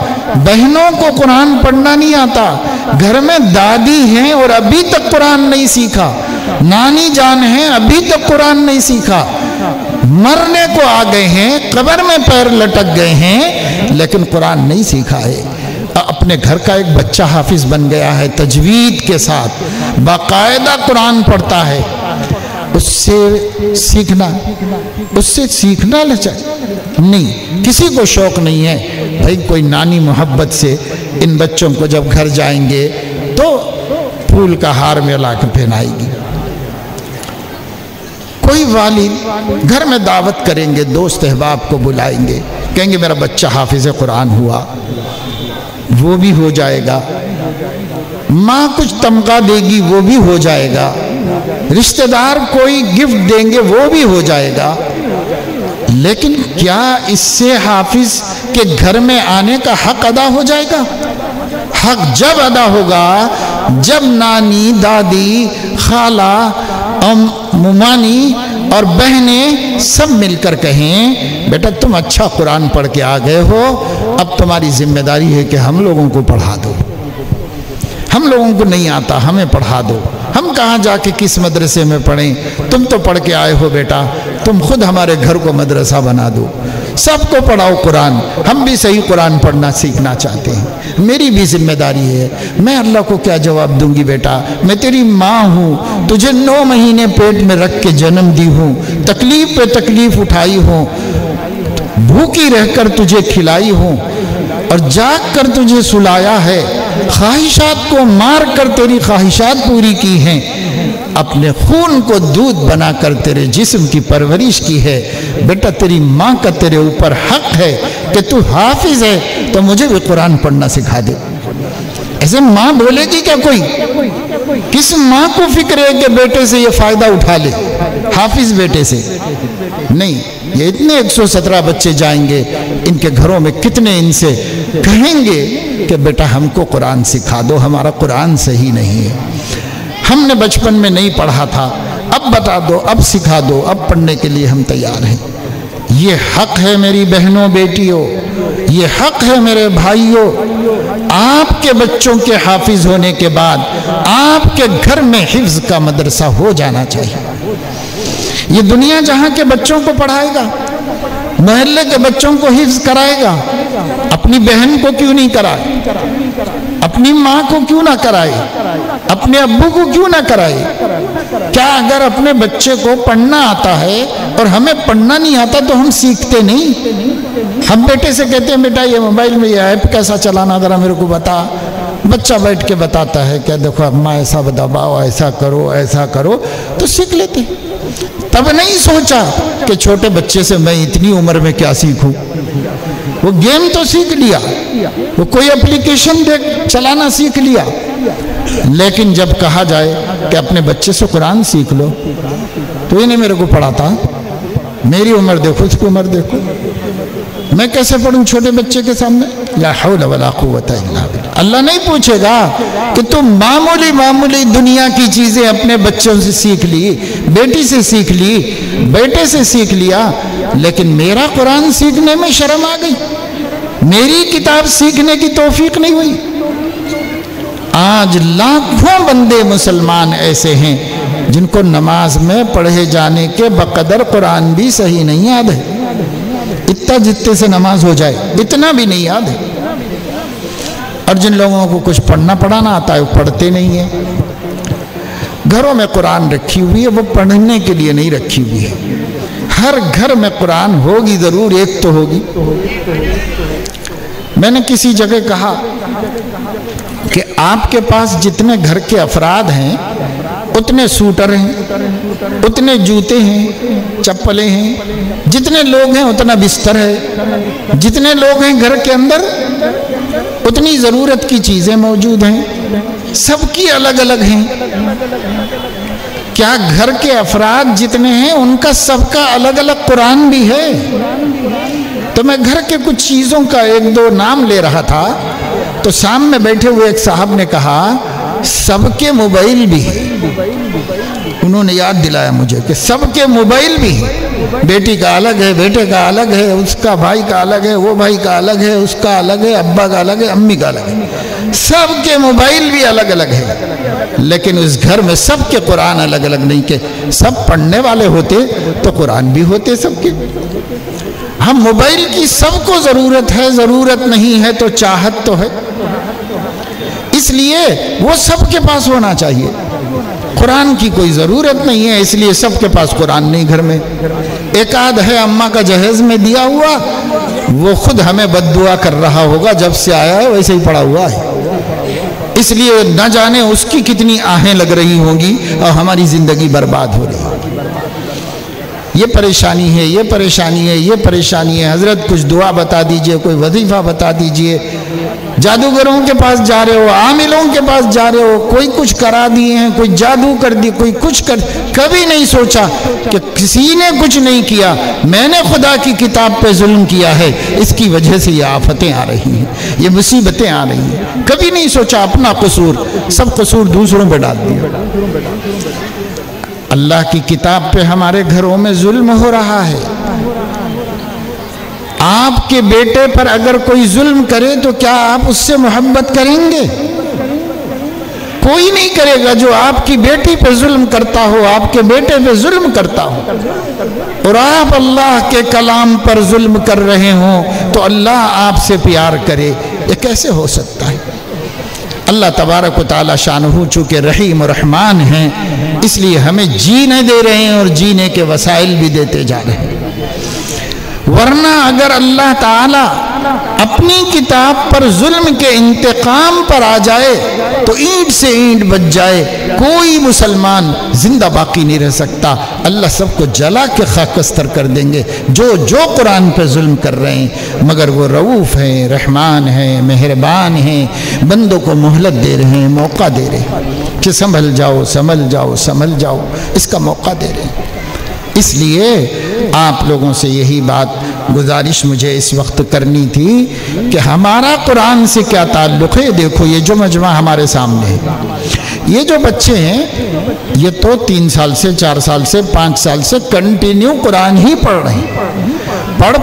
بہنوں کو قرآن پڑھنا نہیں آتا، گھر میں دادی ہیں اور ابھی تک قرآن نہیں سیکھا، نانی جان ہیں ابھی تک قرآن نہیں سیکھا، مرنے کو آ گئے ہیں، قبر میں پیر لٹک گئے ہیں، لیکن قرآن نہیں سیکھا ہے۔ اپنے گھر کا ایک بچہ حافظ بن گیا ہے، تجوید کے ساتھ باقاعدہ قرآن پڑھتا ہے، اس سے سیکھنا نہیں، کسی کو شوق نہیں ہے۔ بھائی کوئی نانی محبت سے ان بچوں کو جب گھر جائیں گے تو پھول کا ہار میں لا کے پہنائے گی، کوئی والد گھر میں دعوت کریں گے، دوست احباب کو بلائیں گے، کہیں گے میرا بچہ حافظ قرآن ہوا، وہ بھی ہو جائے گا، ماں کچھ تمغہ دے گی وہ بھی ہو جائے گا، رشتہ دار کوئی گفٹ دیں گے وہ بھی ہو جائے گا، لیکن کیا اس سے حافظ کے گھر میں آنے کا حق ادا ہو جائے گا؟ حق جب ادا ہوگا جب نانی، دادی، خالہ، ممانی اور بہنیں سب مل کر کہیں بیٹا تم اچھا قرآن پڑھ کے آ گئے ہو، اب تمہاری ذمہ داری ہے کہ ہم لوگوں کو پڑھا دو، ہم لوگوں کو نہیں آتا ہمیں پڑھا دو، ہم کہاں جا کے کس مدرسے میں پڑھیں، تم تو پڑھ کے آئے ہو بیٹا، تم خود ہمارے گھر کو مدرسہ بنا دو، سب کو پڑھاؤ قرآن، ہم بھی صحیح قرآن پڑھنا سیکھنا چاہتے ہیں، میری بھی ذمہ داری ہے، میں اللہ کو کیا جواب دوں گی بیٹا، میں تیری ماں ہوں، تجھے 9 مہینے پیٹ میں رکھ کے جنم دی ہوں، تکلیف پہ تکلیف اٹھائی ہوں، بھوکی رہ کر تجھے کھلائی ہوں اور جاگ کر تجھے سلایا ہے، خواہشات کو مار کر تیری خواہشات پوری کی ہیں، اپنے خون کو دودھ بنا کر تیرے جسم کی پرورش کی ہے، بیٹا تیری ماں کا تیرے اوپر حق ہے کہ تو حافظ ہے تو مجھے بھی قرآن پڑھنا سکھا دے۔ ایسے ماں بولے گی کیا کوئی؟ کس ماں کو فکر ہے کہ بیٹے سے یہ فائدہ اٹھا لے، حافظ بیٹے سے؟ نہیں، یہ اتنے 117 بچے جائیں گے، ان کے گھروں میں کتنے ان سے کہیں گے کہ بیٹا ہم کو قرآن سکھا دو، ہمارا قرآن صحیح نہیں ہے۔ ہم نے بچپن میں نہیں پڑھا تھا، اب بتا دو، اب سکھا دو، اب پڑھنے کے لیے ہم تیار ہیں۔ یہ حق ہے میری بہنوں بیٹیوں، یہ حق ہے میرے بھائیوں۔ آپ کے بچوں کے حافظ ہونے کے بعد آپ کے گھر میں حفظ کا مدرسہ ہو جانا چاہیے۔ یہ دنیا جہاں کے بچوں کو پڑھائے گا، محلے کے بچوں کو حفظ کرائے گا، اپنی بہن کو کیوں نہیں کرائے، اپنی ماں کو کیوں نہ کرائے، اپنے ابو کو کیوں نہ کرائے؟ کیا اگر اپنے بچے کو پڑھنا آتا ہے اور ہمیں پڑھنا نہیں آتا تو ہم سیکھتے نہیں؟ ہم بیٹے سے کہتے ہیں بیٹا یہ موبائل میں یہ ایپ کیسا چلانا ذرا میرے کو بتا، بچہ بیٹھ کے بتاتا ہے کہ دیکھو اماں ایسا دباؤ، ایسا کرو، تو سیکھ لیتے۔ تب نہیں سوچا کہ چھوٹے بچے سے میں اتنی عمر میں کیا سیکھوں۔ وہ گیم تو سیکھ لیا، وہ کوئی اپلیکیشن چلانا سیکھ لیا، لیکن جب کہا جائے کہ اپنے بچے سے قرآن سیکھ لو تو یہ نہیں میرے کو پڑھاتا۔ میری عمر دیکھو، اس کی عمر دیکھو، میں کیسے پڑھوں چھوٹے بچے کے سامنے؟ لا حول ولا قوت الا باللہ۔ اللہ نہیں پوچھے گا کہ تم معمولی دنیا کی چیزیں اپنے بچوں سے سیکھ لی، بیٹی سے سیکھ لی، بیٹے سے سیکھ لیا، لیکن میرا قرآن سیکھنے میں شرم آ گئی، میری کتاب سیکھنے کی توفیق نہیں ہوئی۔ آج لاکھوں بندے مسلمان ایسے ہیں جن کو نماز میں پڑھے جانے کے بقدر قرآن بھی صحیح نہیں یاد ہے۔ اتنا جتنے سے نماز ہو جائے اتنا بھی نہیں یاد ہے، اور جن لوگوں کو کچھ پڑھنا پڑھانا آتا ہے وہ پڑھتے نہیں ہیں۔ گھروں میں قرآن رکھی ہوئی ہے، وہ پڑھنے کے لیے نہیں رکھی ہوئی ہے۔ ہر گھر میں قرآن ہوگی ضرور، ایک تو ہوگی۔ میں نے کسی جگہ کہا کہ آپ کے پاس جتنے گھر کے افراد ہیں اتنے سوٹر ہیں، اتنے جوتے ہیں، چپلیں ہیں، جتنے لوگ ہیں اتنا بستر ہے، جتنے لوگ ہیں گھر کے اندر اتنی ضرورت کی چیزیں موجود ہیں، سب کی الگ الگ ہیں۔ کیا گھر کے افراد جتنے ہیں ان کا سب کا الگ الگ قرآن بھی ہے؟ تو میں گھر کے کچھ چیزوں کا ایک دو نام لے رہا تھا تو سامنے بیٹھے ہوئے ایک صاحب نے کہا سب کے موبائل بھی ہیں۔ انہوں نے یاد دلایا مجھے کہ سب کے موبائل بھی ہیں، بیٹی کا الگ ہے، بیٹے کا الگ ہے، اس کا بھائی کا الگ ہے، وہ بھائی کا الگ ہے، اس کا الگ ہے، ابا کا الگ ہے، امی کا الگ ہے، سب کے موبائل بھی الگ الگ ہے، لیکن اس گھر میں سب کے قرآن الگ الگ نہیں کہ سب پڑھنے والے ہوتے تو قرآن بھی ہوتے سب کے۔ ہم موبائل کی سب کو ضرورت ہے، ضرورت نہیں ہے تو چاہت تو ہے، اس لیے وہ سب کے پاس ہونا چاہیے۔ قرآن کی کوئی ضرورت نہیں ہے، اس لیے سب کے پاس قرآن نہیں گھر میں۔ ایک آدھ ہے اماں کا جہیز میں دیا ہوا، وہ خود ہمیں بد دعا کر رہا ہوگا، جب سے آیا ہے ویسے ہی پڑا ہوا ہے، اس لیے نہ جانے اس کی کتنی آہیں لگ رہی ہوں گی اور ہماری زندگی برباد ہو رہی ہوگی۔ یہ پریشانی ہے، یہ پریشانی ہے، یہ پریشانی ہے، حضرت کچھ دعا بتا دیجئے، کوئی وظیفہ بتا دیجئے۔ جادوگروں کے پاس جا رہے ہو، عاملوں کے پاس جا رہے ہو، کوئی کچھ کرا دیے ہیں، کوئی جادو کر دی، کوئی کچھ کر، کبھی نہیں سوچا کہ کسی نے کچھ نہیں کیا، میں نے خدا کی کتاب پہ ظلم کیا ہے، اس کی وجہ سے یہ آفتیں آ رہی ہیں، یہ مصیبتیں آ رہی ہیں۔ کبھی نہیں سوچا اپنا قصور، سب قصور دوسروں پہ ڈال دیا۔ اللہ کی کتاب پہ ہمارے گھروں میں ظلم ہو رہا ہے۔ آپ کے بیٹے پر اگر کوئی ظلم کرے تو کیا آپ اس سے محبت کریں گے؟ کوئی نہیں کرے گا۔ جو آپ کی بیٹی پہ ظلم کرتا ہو، آپ کے بیٹے پہ ظلم کرتا ہو، اور آپ اللہ کے کلام پر ظلم کر رہے ہوں تو اللہ آپ سے پیار کرے، یہ کیسے ہو سکتا ہے؟ اللہ تبارک و تعالی شانہ چونکہ رحیم و رحمان ہیں، اس لیے ہمیں جینے دے رہے ہیں اور جینے کے وسائل بھی دیتے جا رہے ہیں۔ ورنہ اگر اللہ تعالی اپنی کتاب پر ظلم کے انتقام پر آ جائے تو اینٹ سے اینٹ بچ جائے، کوئی مسلمان زندہ باقی نہیں رہ سکتا۔ اللہ سب کو جلا کے خاکستر کر دیں گے جو قرآن پہ ظلم کر رہے ہیں، مگر وہ رؤوف ہیں، رحمان ہیں، مہربان ہیں، بندوں کو مہلت دے رہے ہیں، موقع دے رہے ہیں کہ سنبھل جاؤ، سنبھل جاؤ، سنبھل جاؤ، اس کا موقع دے رہے ہیں۔ اس لیے آپ لوگوں سے یہی بات گزارش مجھے اس وقت کرنی تھی کہ ہمارا قرآن سے کیا تعلق ہے۔ دیکھو یہ جو مجمع ہمارے سامنے ہے، یہ جو بچے ہیں یہ تو 3 سال سے 4 سال سے 5 سال سے کنٹینیو قرآن ہی پڑھ رہے ہیں،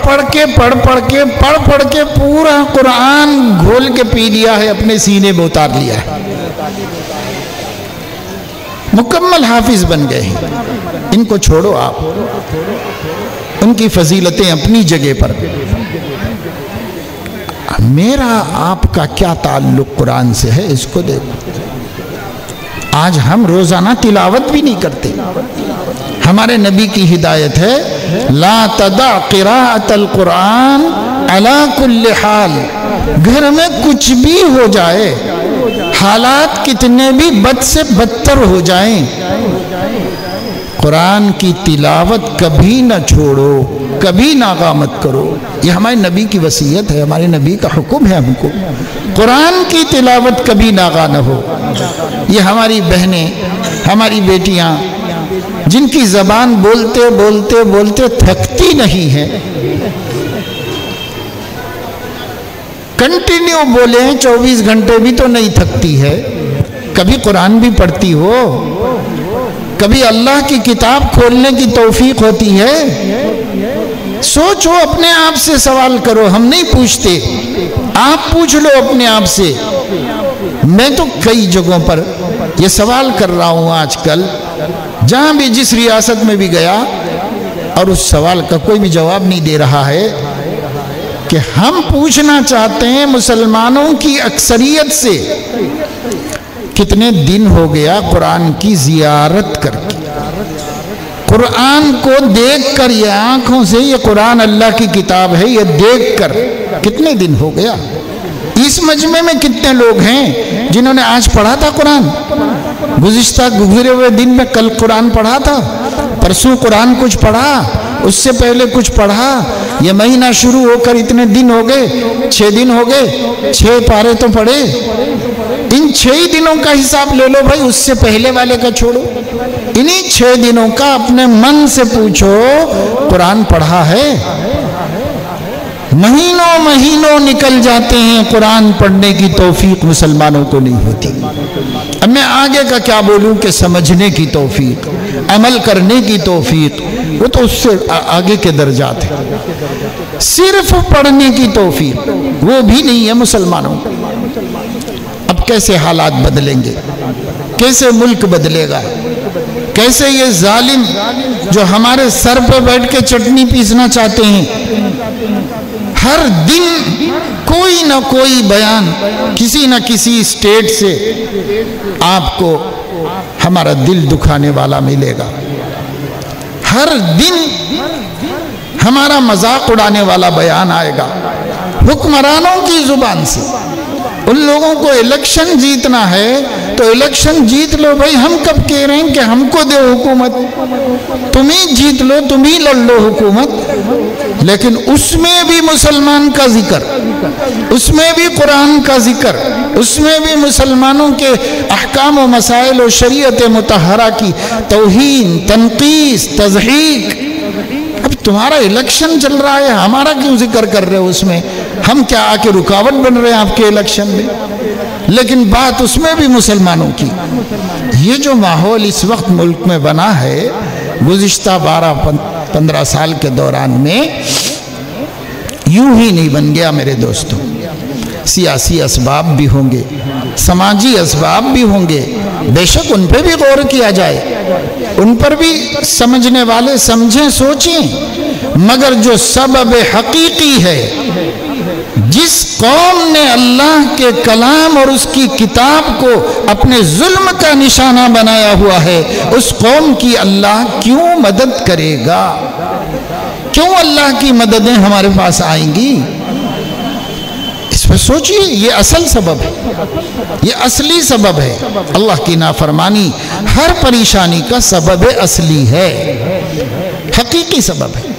پڑھ کے پورا قرآن گھول کے پی لیا ہے، اپنے سینے میں اتار لیا ہے، مکمل حافظ بن گئے ہیں۔ ان کو چھوڑو آپ، ان کی فضیلتیں اپنی جگہ پر، میرا آپ کا کیا تعلق قرآن سے ہے اس کو دیکھو۔ آج ہم روزانہ تلاوت بھی نہیں کرتے۔ ہمارے نبی کی ہدایت ہے لا تدع قراءۃ القرآن علی کل حال، گھر میں کچھ بھی ہو جائے، حالات کتنے بھی بد سے بدتر ہو جائیں، قرآن کی تلاوت کبھی نہ چھوڑو، کبھی ناغہ مت کرو۔ یہ ہمارے نبی کی وصیت ہے، ہمارے نبی کا حکم ہے ہم کو، قرآن کی تلاوت کبھی ناغہ نہ ہو۔ یہ ہماری بہنیں، ہماری بیٹیاں جن کی زبان بولتے بولتے بولتے تھکتی نہیں ہے، کنٹینیو بولیں 24 گھنٹے بھی تو نہیں تھکتی ہے، کبھی قرآن بھی پڑھتی ہو، کبھی اللہ کی کتاب کھولنے کی توفیق ہوتی ہے؟ سوچو، اپنے آپ سے سوال کرو، ہم نہیں پوچھتے، آپ پوچھ لو اپنے آپ سے۔ میں تو کئی جگہوں پر یہ سوال کر رہا ہوں آج کل، جہاں بھی جس ریاست میں بھی گیا، اور اس سوال کا کوئی بھی جواب نہیں دے رہا ہے کہ ہم پوچھنا چاہتے ہیں مسلمانوں کی اکثریت سے، کتنے دن ہو گیا قرآن کی زیارت کر کے، قرآن کو دیکھ کر، یہ آنکھوں سے یہ قرآن اللہ کی کتاب ہے، یہ دیکھ کر کتنے دن ہو گیا؟ اس مجمع میں کتنے لوگ ہیں جنہوں نے آج پڑھا تھا قرآن؟ گزشتہ گزرے ہوئے دن میں کل قرآن پڑھا تھا، پرسوں قرآن کچھ پڑھا، اس سے پہلے کچھ پڑھا؟ یہ مہینہ شروع ہو کر اتنے دن ہو گئے، 6 دن ہو گئے، 6 پارے تو پڑھے۔ ان 6 دنوں کا حساب لے لو بھائی، اس سے پہلے والے کا چھوڑو، انہی 6 دنوں کا اپنے من سے پوچھو قرآن پڑھا ہے؟ مہینوں نکل جاتے ہیں، قرآن پڑھنے کی توفیق مسلمانوں کو نہیں ہوتی۔ اب میں آگے کا کیا بولوں کہ سمجھنے کی توفیق، عمل کرنے کی توفیق، وہ تو اس سے آگے کے درجات ہیں۔ صرف پڑھنے کی توفیق وہ بھی نہیں ہے مسلمانوں کو۔ اب کیسے حالات بدلیں گے؟ کیسے ملک بدلے گا؟ کیسے یہ ظالم جو ہمارے سر پہ بیٹھ کے چٹنی پیسنا چاہتے ہیں، ہر دن کوئی نہ کوئی بیان کسی نہ کسی اسٹیٹ سے آپ کو ہمارا دل دکھانے والا ملے گا، ہر دن ہمارا مذاق اڑانے والا بیان آئے گا حکمرانوں کی زبان سے۔ ان لوگوں کو الیکشن جیتنا ہے تو الیکشن جیت لو بھائی، ہم کب کہہ رہے ہیں کہ ہم کو دے حکومت، تم ہی جیت لو، تم ہی لڑ لو حکومت، لیکن اس میں بھی مسلمان کا ذکر، اس میں بھی قرآن کا ذکر، اس میں بھی مسلمانوں کے احکام و مسائل و شریعت مطہرہ کی توہین، تنقیص، تضحیک۔ اب تمہارا الیکشن چل رہا ہے، ہمارا کیوں ذکر کر رہے ہو اس میں؟ ہم کیا آ کے رکاوٹ بن رہے ہیں آپ کے الیکشن میں؟ لیکن بات اس میں بھی مسلمانوں کی۔ یہ جو ماحول اس وقت ملک میں بنا ہے، گزشتہ 12-15 سال کے دوران میں یوں ہی نہیں بن گیا میرے دوستوں۔ سیاسی اسباب بھی ہوں گے، سماجی اسباب بھی ہوں گے، بے شک ان پہ بھی غور کیا جائے، ان پر بھی سمجھنے والے سمجھیں، سوچیں، مگر جو سبب حقیقی ہے، جس قوم نے اللہ کے کلام اور اس کی کتاب کو اپنے ظلم کا نشانہ بنایا ہوا ہے، اس قوم کی اللہ کیوں مدد کرے گا؟ کیوں اللہ کی مددیں ہمارے پاس آئیں گی؟ اس پہ سوچئے، یہ اصل سبب ہے، یہ اصلی سبب ہے۔ اللہ کی نافرمانی ہر پریشانی کا سبب اصلی ہے، حقیقی سبب ہے۔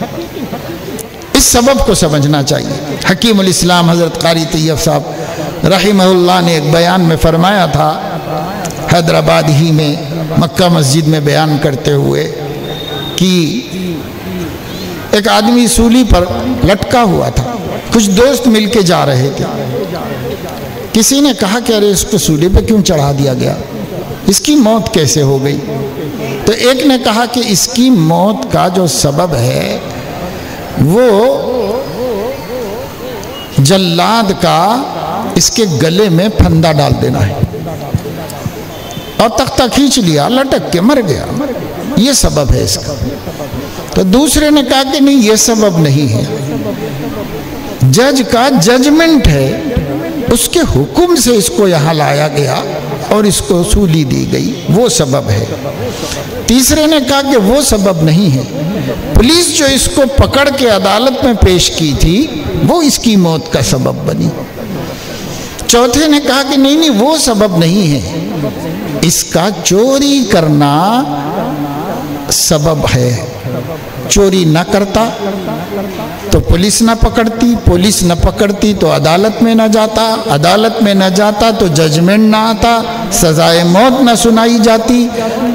اس سبب کو سمجھنا چاہیے۔ حکیم الاسلام حضرت قاری طیب صاحب رحمہ اللہ نے ایک بیان میں فرمایا تھا، حیدرآباد ہی میں مکہ مسجد میں بیان کرتے ہوئے، کہ ایک آدمی سولی پر لٹکا ہوا تھا، کچھ دوست مل کے جا رہے تھے، کسی نے کہا کہ ارے اس کو سولی پہ کیوں چڑھا دیا گیا؟ اس کی موت کیسے ہو گئی؟ تو ایک نے کہا کہ اس کی موت کا جو سبب ہے وہ جلاد کا اس کے گلے میں پھندا ڈال دینا ہے اور تختہ کھینچ لیا، لٹک کے مر گیا، یہ سبب ہے اس کا۔ تو دوسرے نے کہا کہ نہیں، یہ سبب نہیں ہے، جج کا ججمنٹ ہے، اس کے حکم سے اس کو یہاں لایا گیا اور اس کو سولی دی گئی، وہ سبب ہے۔ تیسرے نے کہا کہ وہ سبب نہیں ہے، پولیس جو اس کو پکڑ کے عدالت میں پیش کی تھی وہ اس کی موت کا سبب بنی۔ چوتھے نے کہا کہ نہیں نہیں، وہ سبب نہیں ہے، اس کا چوری کرنا سبب ہے، چوری نہ کرتا تو پولیس نہ پکڑتی، پولیس نہ پکڑتی تو عدالت میں نہ جاتا، عدالت میں نہ جاتا تو ججمنٹ نہ آتا، سزائے موت نہ سنائی جاتی،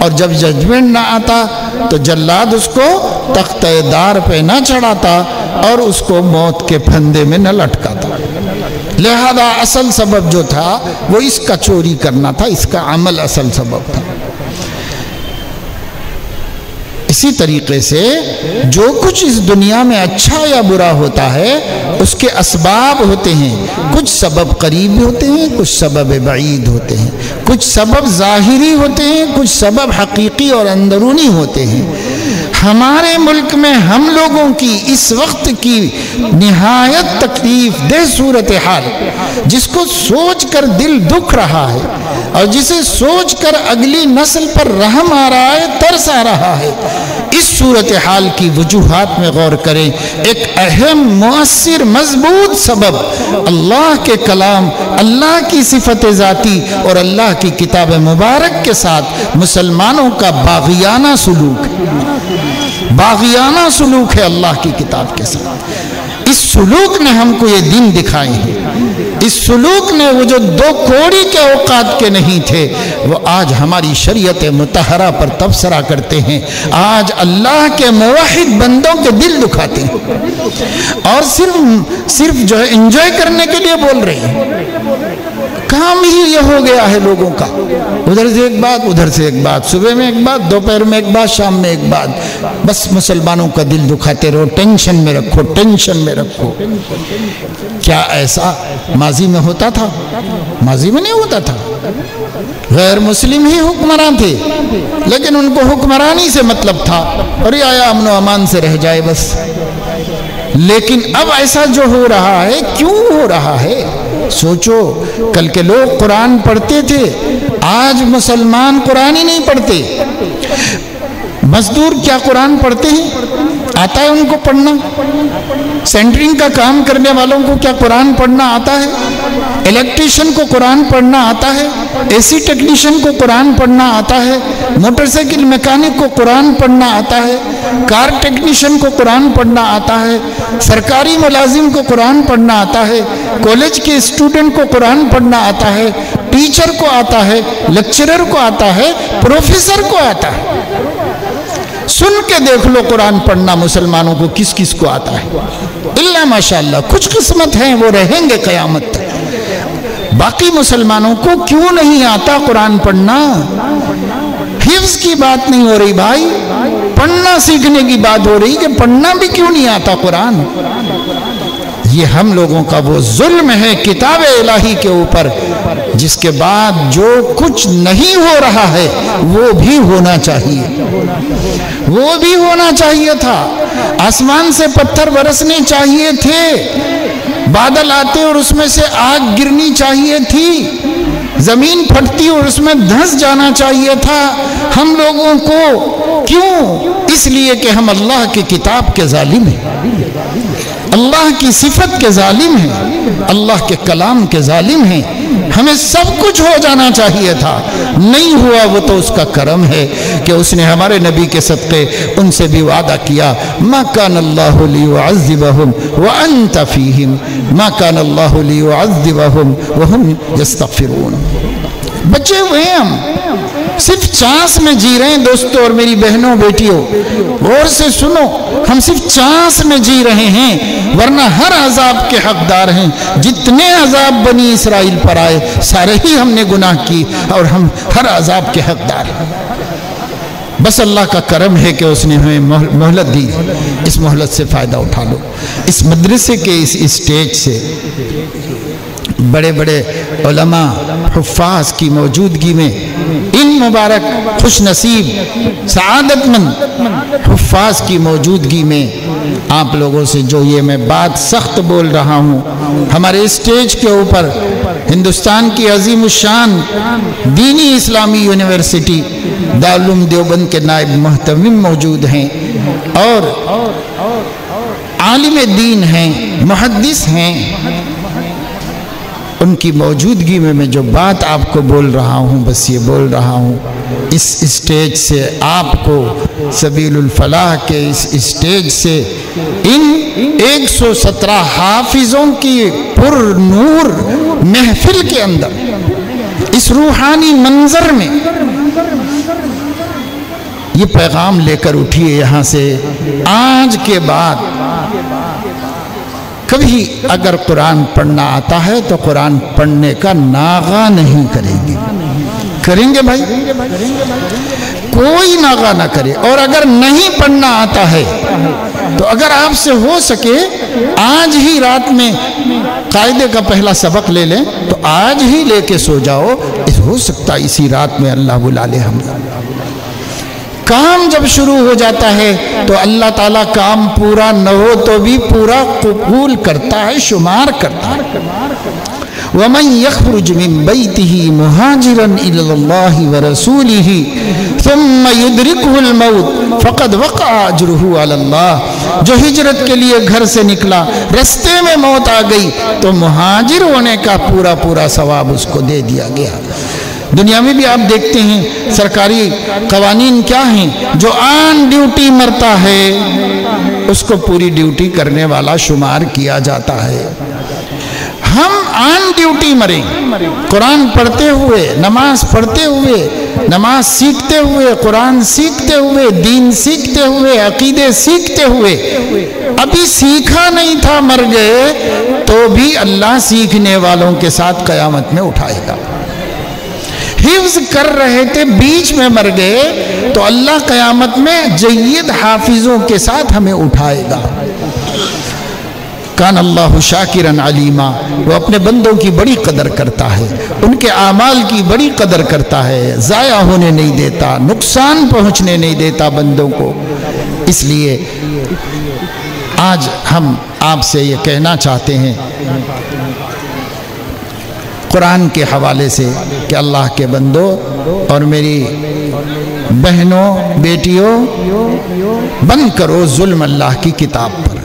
اور جب ججمنٹ نہ آتا تو جلاد اس کو تختہ دار پہ نہ چڑھاتا اور اس کو موت کے پھندے میں نہ لٹکاتا۔ لہذا اصل سبب جو تھا وہ اس کا چوری کرنا تھا، اس کا عمل اصل سبب تھا۔ اسی طریقے سے جو کچھ اس دنیا میں اچھا یا برا ہوتا ہے اس کے اسباب ہوتے ہیں، کچھ سبب قریب ہوتے ہیں، کچھ سبب بعید ہوتے ہیں، کچھ سبب ظاہری ہوتے ہیں، کچھ سبب حقیقی اور اندرونی ہوتے ہیں۔ ہمارے ملک میں ہم لوگوں کی اس وقت کی نہایت تکلیف دہ صورتحال، جس کو سوچ کر دل دکھ رہا ہے اور جسے سوچ کر اگلی نسل پر رحم آ رہا ہے، ترس آ رہا ہے، اس صورتحال کی وجوہات میں غور کریں۔ ایک اہم مؤثر مضبوط سبب اللہ کے کلام، اللہ کی صفت ذاتی اور اللہ کی کتاب مبارک کے ساتھ مسلمانوں کا باغیانہ سلوک ہے، باغیانہ سلوک ہے اللہ کی کتاب کے ساتھ۔ اس سلوک نے ہم کو یہ دن دکھائے ہیں، اس سلوک نے وہ جو دو کوڑی کے اوقات کے نہیں تھے وہ آج ہماری شریعت مطہرہ پر تبصرہ کرتے ہیں، آج اللہ کے موحد بندوں کے دل دکھاتے ہیں، اور صرف جو ہے انجوائے کرنے کے لیے بول رہے ہیں۔ کام ہی یہ ہو گیا ہے لوگوں کا، ادھر سے ایک بات، ادھر سے ایک بات، صبح میں ایک بات، دوپہر میں ایک بات، شام میں ایک بات، بس مسلمانوں کا دل دکھاتے رہو، ٹینشن میں رکھو، ٹینشن میں رکھو۔ کیا ایسا ماضی میں ہوتا تھا؟ ماضی میں نہیں ہوتا تھا، غیر مسلم ہی حکمران تھے لیکن ان کو حکمرانی سے مطلب تھا اور یہ آیا امن و امان سے رہ جائے بس۔ لیکن اب ایسا جو ہو رہا ہے، کیوں ہو رہا ہے؟ سوچو، کل کے لوگ قرآن پڑھتے تھے، آج مسلمان قرآن ہی نہیں پڑھتے۔ مزدور کیا قرآن پڑھتے ہیں؟ آتا ہے ان کو پڑھنا؟ سینٹرنگ کا کام کرنے والوں کو کیا قرآن پڑھنا آتا ہے؟ الیکٹریشین کو قرآن پڑھنا آتا ہے؟ اے سی ٹیکنیشین کو قرآن پڑھنا آتا ہے؟ موٹر سائیکل میکینک کو قرآن پڑھنا آتا ہے؟ کار ٹیکنیشین کو قرآن پڑھنا آتا ہے؟ سرکاری ملازم کو قرآن پڑھنا آتا ہے؟ کالج کے اسٹوڈنٹ کو قرآن پڑھنا آتا ہے؟ ٹیچر کو آتا ہے؟ لیکچرر کو آتا ہے؟ پروفیسر کو آتا ہے؟ سن کے دیکھ لو قرآن پڑھنا مسلمانوں کو کس کس کو آتا ہے؟ اللہ ماشاءاللہ کچھ قسمت ہیں وہ رہیں گے قیامت تک، باقی مسلمانوں کو کیوں نہیں آتا قرآن پڑھنا؟ حفظ کی بات نہیں ہو رہی بھائی، پڑھنا سیکھنے کی بات ہو رہی کہ پڑھنا بھی کیوں نہیں آتا قرآن۔ یہ ہم لوگوں کا وہ ظلم ہے کتاب الہی کے اوپر، جس کے بعد جو کچھ نہیں ہو رہا ہے وہ بھی ہونا چاہیے، وہ بھی ہونا چاہیے تھا۔ آسمان سے پتھر برسنے چاہیے تھے، بادل آتے اور اس میں سے آگ گرنی چاہیے تھی، زمین پھٹتی اور اس میں دھنس جانا چاہیے تھا ہم لوگوں کو۔ کیوں؟ اس لیے کہ ہم اللہ کی کتاب کے ظالم ہیں، اللہ کی صفت کے ظالم ہیں، اللہ کے کلام کے ظالم ہیں۔ ہمیں سب کچھ ہو جانا چاہیے تھا، نہیں ہوا، وہ تو اس کا کرم ہے کہ اس نے ہمارے نبی کے صدقے ان سے بھی وعدہ کیا، ما کان اللہ لیعذبہم وانت فیہم، ما کان اللہ لیعذبہم وہم یستغفرون۔ بچے ہوئے ہم، صرف چانس میں جی رہے ہیں دوستوں اور میری بہنوں بیٹیوں، غور سے سنو، ہم صرف چانس میں جی رہے ہیں، ورنہ ہر عذاب کے حقدار ہیں۔ جتنے عذاب بنی اسرائیل پر آئے سارے ہی ہم نے گناہ کی اور ہم ہر عذاب کے حقدار ہیں۔ بس اللہ کا کرم ہے کہ اس نے ہمیں مہلت دی، اس مہلت سے فائدہ اٹھا لو۔ اس مدرسے کے اس اسٹیج سے بڑے بڑے علماء حفاظ کی موجودگی میں ان مبارک خوش نصیب سعادت مند حفاظ کی موجودگی میں آپ لوگوں سے جو یہ میں بات سخت بول رہا ہوں، ہمارے اسٹیج کے اوپر ہندوستان کی عظیم الشان دینی اسلامی یونیورسٹی دارالعلوم دیوبند کے نائب محتمم موجود ہیں اور عالم دین ہیں، محدث ہیں، ان کی موجودگی میں جو بات آپ کو بول رہا ہوں بس یہ بول رہا ہوں، اس اسٹیج سے آپ کو سبیل الفلاح کے اس اسٹیج سے ان 117 حافظوں کی پر نور محفل کے اندر اس روحانی منظر میں یہ پیغام لے کر اٹھیے یہاں سے، آج کے بعد کبھی اگر قرآن پڑھنا آتا ہے تو قرآن پڑھنے کا ناغہ نہیں کریں گے۔ کریں گے بھائی؟ کوئی ناغہ نہ کرے۔ اور اگر نہیں پڑھنا آتا ہے تو اگر آپ سے ہو سکے آج ہی رات میں قاعدے کا پہلا سبق لے لیں تو آج ہی لے کے سو جاؤ، ہو سکتا ہے اسی رات میں اللہ بلا لے ہم۔ کام جب شروع ہو جاتا ہے تو اللہ تعالیٰ کام پورا نہ ہو تو بھی پورا قبول کرتا ہے، شمار کرتا ہے۔ وَمَنْ يَخْرُجْ مِنْ بَيْتِهِ مُهَاجِرًا إِلَى اللَّهِ وَرَسُولِهِ ثُمَّ يُدْرِكُهُ الْمَوْتُ فَقَدْ وَقَعَ أَجْرُهُ عَلَى اللَّهِ، جو ہجرت کے لیے گھر سے نکلا، رستے میں موت آ گئی تو مہاجر ہونے کا پورا پورا ثواب اس کو دے دیا گیا۔ دنیا میں بھی آپ دیکھتے ہیں سرکاری قوانین کیا ہیں، جو آن ڈیوٹی مرتا ہے اس کو پوری ڈیوٹی کرنے والا شمار کیا جاتا ہے۔ ہم آن ڈیوٹی مریں، قرآن پڑھتے ہوئے، نماز پڑھتے ہوئے، نماز سیکھتے ہوئے، قرآن سیکھتے ہوئے، دین سیکھتے ہوئے، عقیدے سیکھتے ہوئے، ابھی سیکھا نہیں تھا مر گئے تو بھی اللہ سیکھنے والوں کے ساتھ قیامت میں اٹھائے گا۔ حفظ کر رہے تھے بیچ میں مر گئے تو اللہ قیامت میں جید حافظوں کے ساتھ ہمیں اٹھائے گا۔ کان اللہ شاکرن علیما، وہ اپنے بندوں کی بڑی قدر کرتا ہے، ان کے اعمال کی بڑی قدر کرتا ہے، ضائع ہونے نہیں دیتا، نقصان پہنچنے نہیں دیتا بندوں کو۔ اس لیے آج ہم آپ سے یہ کہنا چاہتے ہیں قرآن کے حوالے سے کہ اللہ کے بندوں اور میری بہنوں بیٹیوں، بند کرو ظلم اللہ کی کتاب پر۔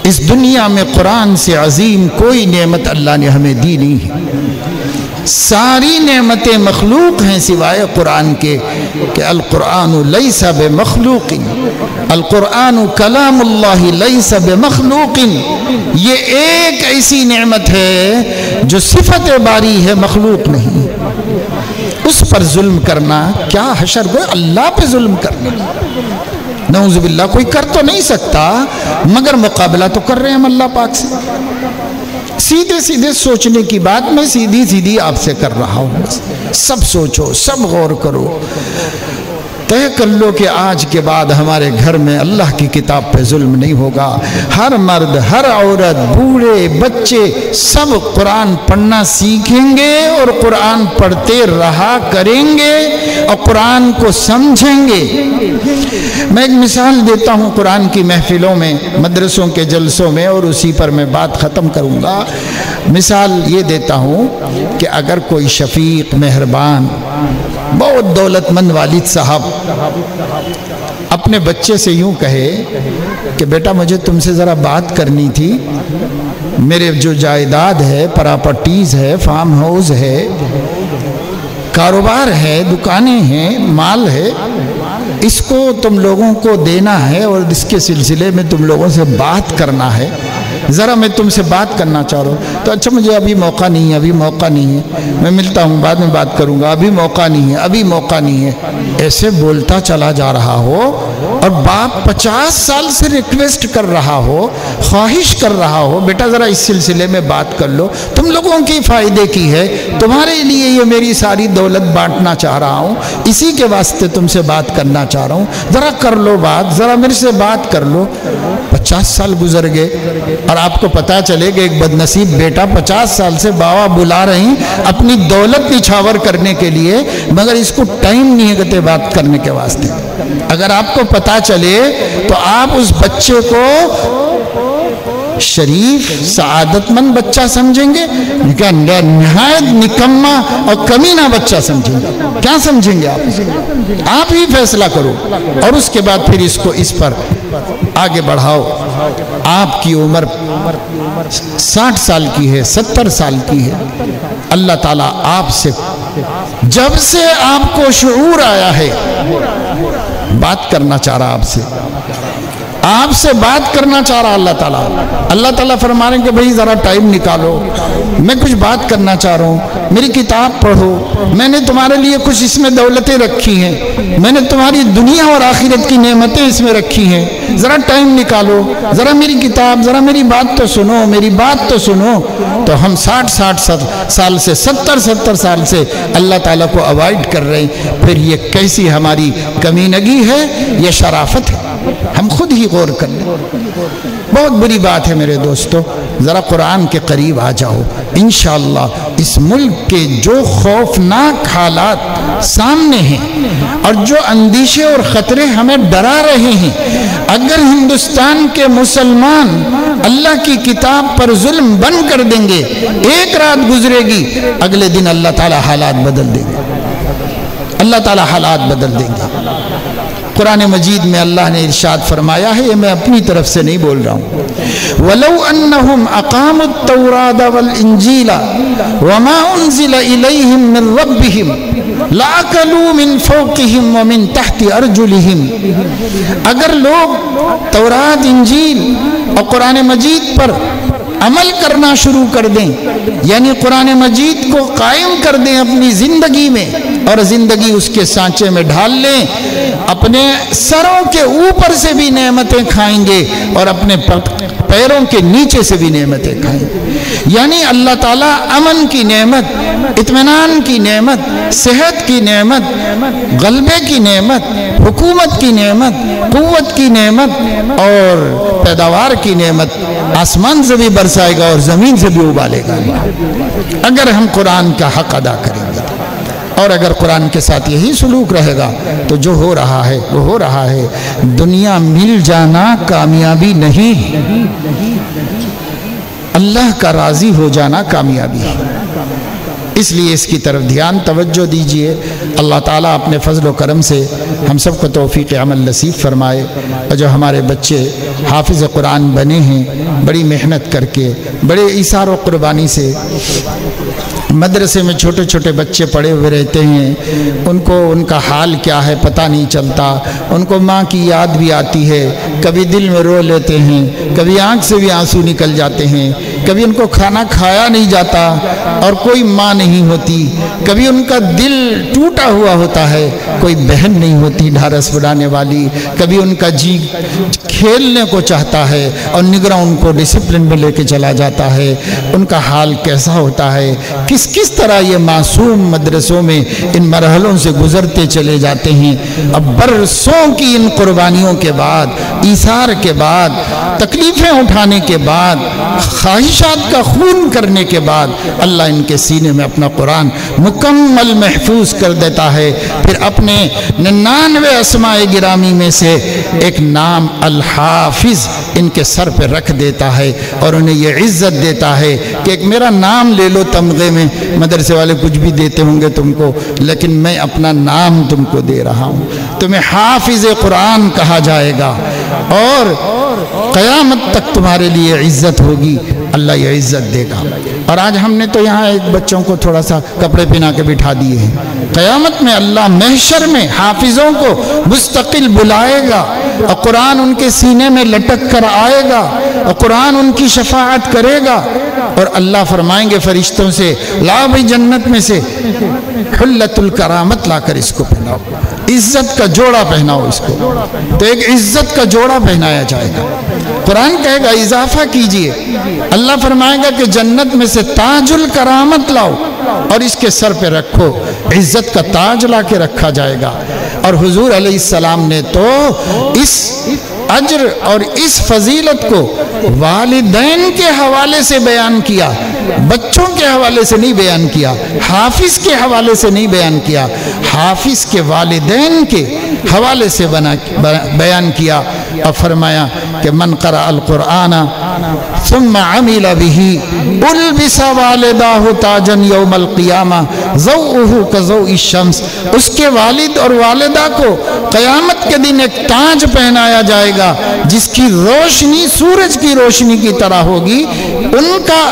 اس دنیا میں قرآن سے عظیم کوئی نعمت اللہ نے ہمیں دی نہیں ہے، ساری نعمتیں مخلوق ہیں سوائے قرآن کے، کہ القرآن لیس بمخلوق، القرآن کلام اللہ لیس بمخلوق۔ یہ ایک ایسی نعمت ہے جو صفت باری ہے، مخلوق نہیں۔ اس پر ظلم کرنا کیا حشر گویا اللہ پہ ظلم کرنا، نعوذ باللہ۔ کوئی کر تو نہیں سکتا مگر مقابلہ تو کر رہے ہیں ہم اللہ پاک سے۔ سیدھے سیدھے سوچنے کی بات میں سیدھی سیدھی آپ سے کر رہا ہوں، سب سوچو، سب غور کرو، طے کر لو کہ آج کے بعد ہمارے گھر میں اللہ کی کتاب پہ ظلم نہیں ہوگا۔ ہر مرد، ہر عورت، بوڑھے، بچے سب قرآن پڑھنا سیکھیں گے اور قرآن پڑھتے رہا کریں گے اور قرآن کو سمجھیں گے۔ میں ایک مثال دیتا ہوں قرآن کی محفلوں میں، مدرسوں کے جلسوں میں، اور اسی پر میں بات ختم کروں گا۔ مثال یہ دیتا ہوں کہ اگر کوئی شفیق، مہربان، بہت دولت مند والد صاحب اپنے بچے سے یوں کہے کہ بیٹا مجھے تم سے ذرا بات کرنی تھی، میرے جو جائیداد ہے، پراپرٹیز ہے، فارم ہاؤس ہے، کاروبار ہے، دکانیں ہیں، مال ہے، اس کو تم لوگوں کو دینا ہے اور اس کے سلسلے میں تم لوگوں سے بات کرنا ہے، ذرا میں تم سے بات کرنا چاہ رہا ہوں. تو اچھا مجھے ابھی موقع نہیں ہے، ابھی موقع نہیں ہے، میں ملتا ہوں، بعد میں بات کروں گا، ابھی موقع نہیں ہے، ابھی موقع نہیں ہے. ایسے بولتا چلا جا رہا ہو اور باپ 50 سال سے ریکویسٹ کر رہا ہو، خواہش کر رہا ہو، بیٹا ذرا اس سلسلے میں بات کر لو، تم لوگوں کی فائدے کی ہے، تمہارے لیے یہ میری ساری دولت بانٹنا چاہ رہا ہوں، اسی کے واسطے تم سے بات کرنا چاہ رہا ہوں، ذرا کر لو بات، ذرا میرے سے بات کر لو. 50 سال گزر گئے اور آپ کو پتا چلے کہ ایک بد نصیب بیٹا 50 سال سے باوا بلا رہے ہیں اپنی دولت نچھاور کرنے کے لیے، مگر اس کو ٹائم نہیں ہے بات کرنے کے واسطے. اگر آپ کو پتا چلے تو آپ اس بچے کو شریف سعادت مند بچہ سمجھیں گے کیا نہایت نکما اور کمینہ بچہ سمجھیں گے؟ کیا سمجھیں گے آپ ہی فیصلہ کرو اور اس کے بعد پھر اس کو اس پر آگے بڑھاؤ. آپ کی عمر 60 سال کی ہے، 70 سال کی ہے. اللہ تعالیٰ آپ سے جب سے آپ کو شعور آیا ہے بات کرنا چاہ رہا، آپ سے بات کرنا چاہ رہا اللہ تعالیٰ فرما رہے ہیں کہ بھئی ذرا ٹائم نکالو، میں کچھ بات کرنا چاہ رہا ہوں، میری کتاب پڑھو، میں نے تمہارے لیے کچھ اس میں دولتیں رکھی ہیں، میں نے تمہاری دنیا اور آخرت کی نعمتیں اس میں رکھی ہیں، ذرا ٹائم نکالو، ذرا میری کتاب، ذرا میری بات تو سنو، میری بات تو سنو. تو ہم 60 سال سے 70 سال سے اللہ تعالیٰ کو اوائڈ کر رہے ہیں. پھر یہ کیسی ہماری کمینگی ہے، یہ شرافت ہے. ہم خود ہی غور کر لیں. بہت بری بات ہے میرے دوستو، ذرا قرآن کے قریب آ جاؤ. انشاءاللہ اس ملک کے جو خوفناک حالات سامنے ہیں اور جو اندیشے اور خطرے ہمیں ڈرا رہے ہیں، اگر ہندوستان کے مسلمان اللہ کی کتاب پر ظلم بند کر دیں گے، ایک رات گزرے گی، اگلے دن اللہ تعالیٰ حالات بدل دیں گے. اللہ تعالیٰ حالات بدل دیں گے. قرآن مجید میں اللہ نے ارشاد فرمایا ہے، یہ میں اپنی طرف سے نہیں بول رہا ہوں، وَلَوْ أَنَّهُمْ أَقَامُوا التَّوْرَاةَ وَالْإِنْجِيلَ وَمَا أُنزِلَ إِلَيْهِمْ مِنْ رَبِّهِمْ لَأَكَلُوا مِنْ فَوْقِهِمْ وَمِنْ تَحْتِ أَرْجُلِهِمْ. اگر لوگ تورات، انجیل اور قرآن مجید پر عمل کرنا شروع کر دیں، یعنی قرآن مجید کو قائم کر دیں اپنی زندگی میں اور زندگی اس کے سانچے میں ڈھال لیں، اپنے سروں کے اوپر سے بھی نعمتیں کھائیں گے اور اپنے پیروں کے نیچے سے بھی نعمتیں کھائیں گے. یعنی اللہ تعالیٰ امن کی نعمت، اطمینان کی نعمت، صحت کی نعمت، غلبے کی نعمت، حکومت کی نعمت، قوت کی نعمت اور پیداوار کی نعمت آسمان سے بھی برسائے گا اور زمین سے بھی ابالے گا اگر ہم قرآن کا حق ادا کریں گے. اور اگر قرآن کے ساتھ یہی سلوک رہے گا تو جو ہو رہا ہے وہ ہو رہا ہے. دنیا مل جانا کامیابی نہیں، اللہ کا راضی ہو جانا کامیابی ہے. اس لیے اس کی طرف دھیان توجہ دیجئے. اللہ تعالیٰ اپنے فضل و کرم سے ہم سب کو توفیق عمل نصیب فرمائے. اور جو ہمارے بچے حافظ قرآن بنے ہیں بڑی محنت کر کے، بڑے ایثار و قربانی سے، مدرسے میں چھوٹے چھوٹے بچے پڑے ہوئے رہتے ہیں، ان کو ان کا حال کیا ہے پتہ نہیں چلتا، ان کو ماں کی یاد بھی آتی ہے، کبھی دل میں رو لیتے ہیں، کبھی آنکھ سے بھی آنسو نکل جاتے ہیں، کبھی ان کو کھانا کھایا نہیں جاتا اور کوئی ماں نہیں ہوتی، کبھی ان کا دل ٹوٹا ہوا ہوتا ہے، کوئی بہن نہیں ہوتی ڈھارس بڑھانے والی، کبھی ان کا جی کھیلنے کو چاہتا ہے اور نگراں ان کو ڈسپلن میں لے کے چلا جاتا ہے. ان کا حال کیسا ہوتا ہے، کس طرح یہ معصوم مدرسوں میں ان مرحلوں سے گزرتے چلے جاتے ہیں. اب برسوں کی ان قربانیوں کے بعد، ایثار کے بعد، تکلیفیں اٹھانے کے بعد، خواہشات کا خون کرنے کے بعد اللہ ان کے سینے میں اپنا قرآن مکمل محفوظ کر دیتا ہے. پھر اپنے 99 اسماء گرامی میں سے ایک نام الحافظ ان کے سر پہ رکھ دیتا ہے اور انہیں یہ عزت دیتا ہے کہ ایک میرا نام لے لو تمغے میں. مدرسے والے کچھ بھی دیتے ہوں گے تم کو، لیکن میں اپنا نام تم کو دے رہا ہوں. تمہیں حافظ قرآن کہا جائے گا اور قیامت تک تمہارے لیے عزت ہوگی. اللہ یہ عزت دے گا۔ اور آج ہم نے تو یہاں ایک بچوں کو تھوڑا سا کپڑے پہنا کے بٹھا دیے ہیں، قیامت میں اللہ محشر میں حافظوں کو مستقل بلائے گا اور قرآن ان کے سینے میں لٹک کر آئے گا اور قرآن ان کی شفاعت کرے گا، اور اللہ فرمائیں گے فرشتوں سے لا بھائی جنت میں سے حلت الکرامت لا کر اس کو پہناؤ، عزت کا جوڑا پہناؤ اس کو۔ تو ایک عزت کا جوڑا پہنایا جائے گا۔ قرآن کہے گا اضافہ کیجئے، اللہ فرمائے گا کہ جنت میں سے تاج الکرامت لاؤ اور اس کے سر پہ رکھو، عزت کا تاج لا کے رکھا جائے گا۔ اور حضور علیہ السلام نے تو اس اجر اور اس فضیلت کو والدین کے حوالے سے بیان کیا، بچوں کے حوالے سے نہیں بیان کیا، حافظ کے حوالے سے نہیں بیان کیا، حافظ کے والدین کے حوالے سے بیان کیا، اور فرمایا کہ من قرأ القرآن ثم عمل به البس والداہ تاجا یوم القیامہ ضوءہ کضوء الشمس، اس کے والد اور والدہ کو قیامت کے دن ایک تاج پہنایا جائے گا جس کی روشنی سورج کی روشنی کی طرح ہوگی۔ ان کا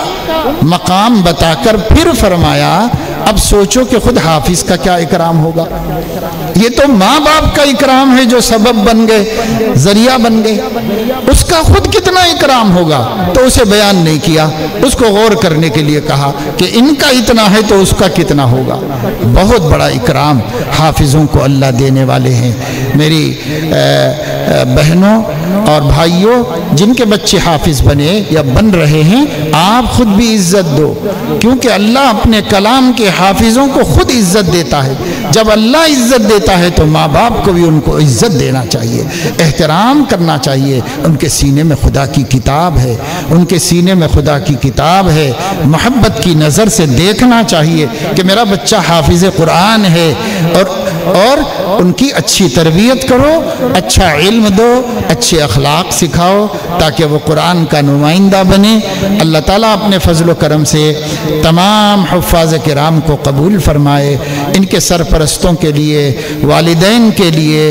مقام بتا کر پھر فرمایا اب سوچو کہ خود حافظ کا کیا اکرام ہوگا۔ یہ تو ماں باپ کا اکرام ہے جو سبب بن گئے، ذریعہ بن گئے، اس کا خود کتنا اکرام ہوگا تو اسے بیان نہیں کیا، اس کو غور کرنے کے لیے کہا کہ ان کا اتنا ہے تو اس کا کتنا ہوگا۔ بہت بڑا اکرام حافظوں کو اللہ دینے والے ہیں۔ میری بہنوں اور بھائیوں جن کے بچے حافظ بنے یا بن رہے ہیں، آپ خود بھی عزت دو، کیونکہ اللہ اپنے کلام کے حافظوں کو خود عزت دیتا ہے۔ جب اللہ عزت دیتا ہے تو ماں باپ کو بھی ان کو عزت دینا چاہیے، احترام کرنا چاہیے۔ ان کے سینے میں خدا کی کتاب ہے، ان کے سینے میں خدا کی کتاب ہے، محبت کی نظر سے دیکھنا چاہیے کہ میرا بچہ حافظ قرآن ہے، اور ان کی اچھی تربیت کرو، اچھا علم دو، اچھے اخلاق سکھاؤ تاکہ وہ قرآن کا نمائندہ بنے۔ اللہ تعالیٰ اپنے فضل و کرم سے تمام حفاظ کرام کو قبول فرمائے، ان کے سرپرستوں کے لیے، والدین کے لیے،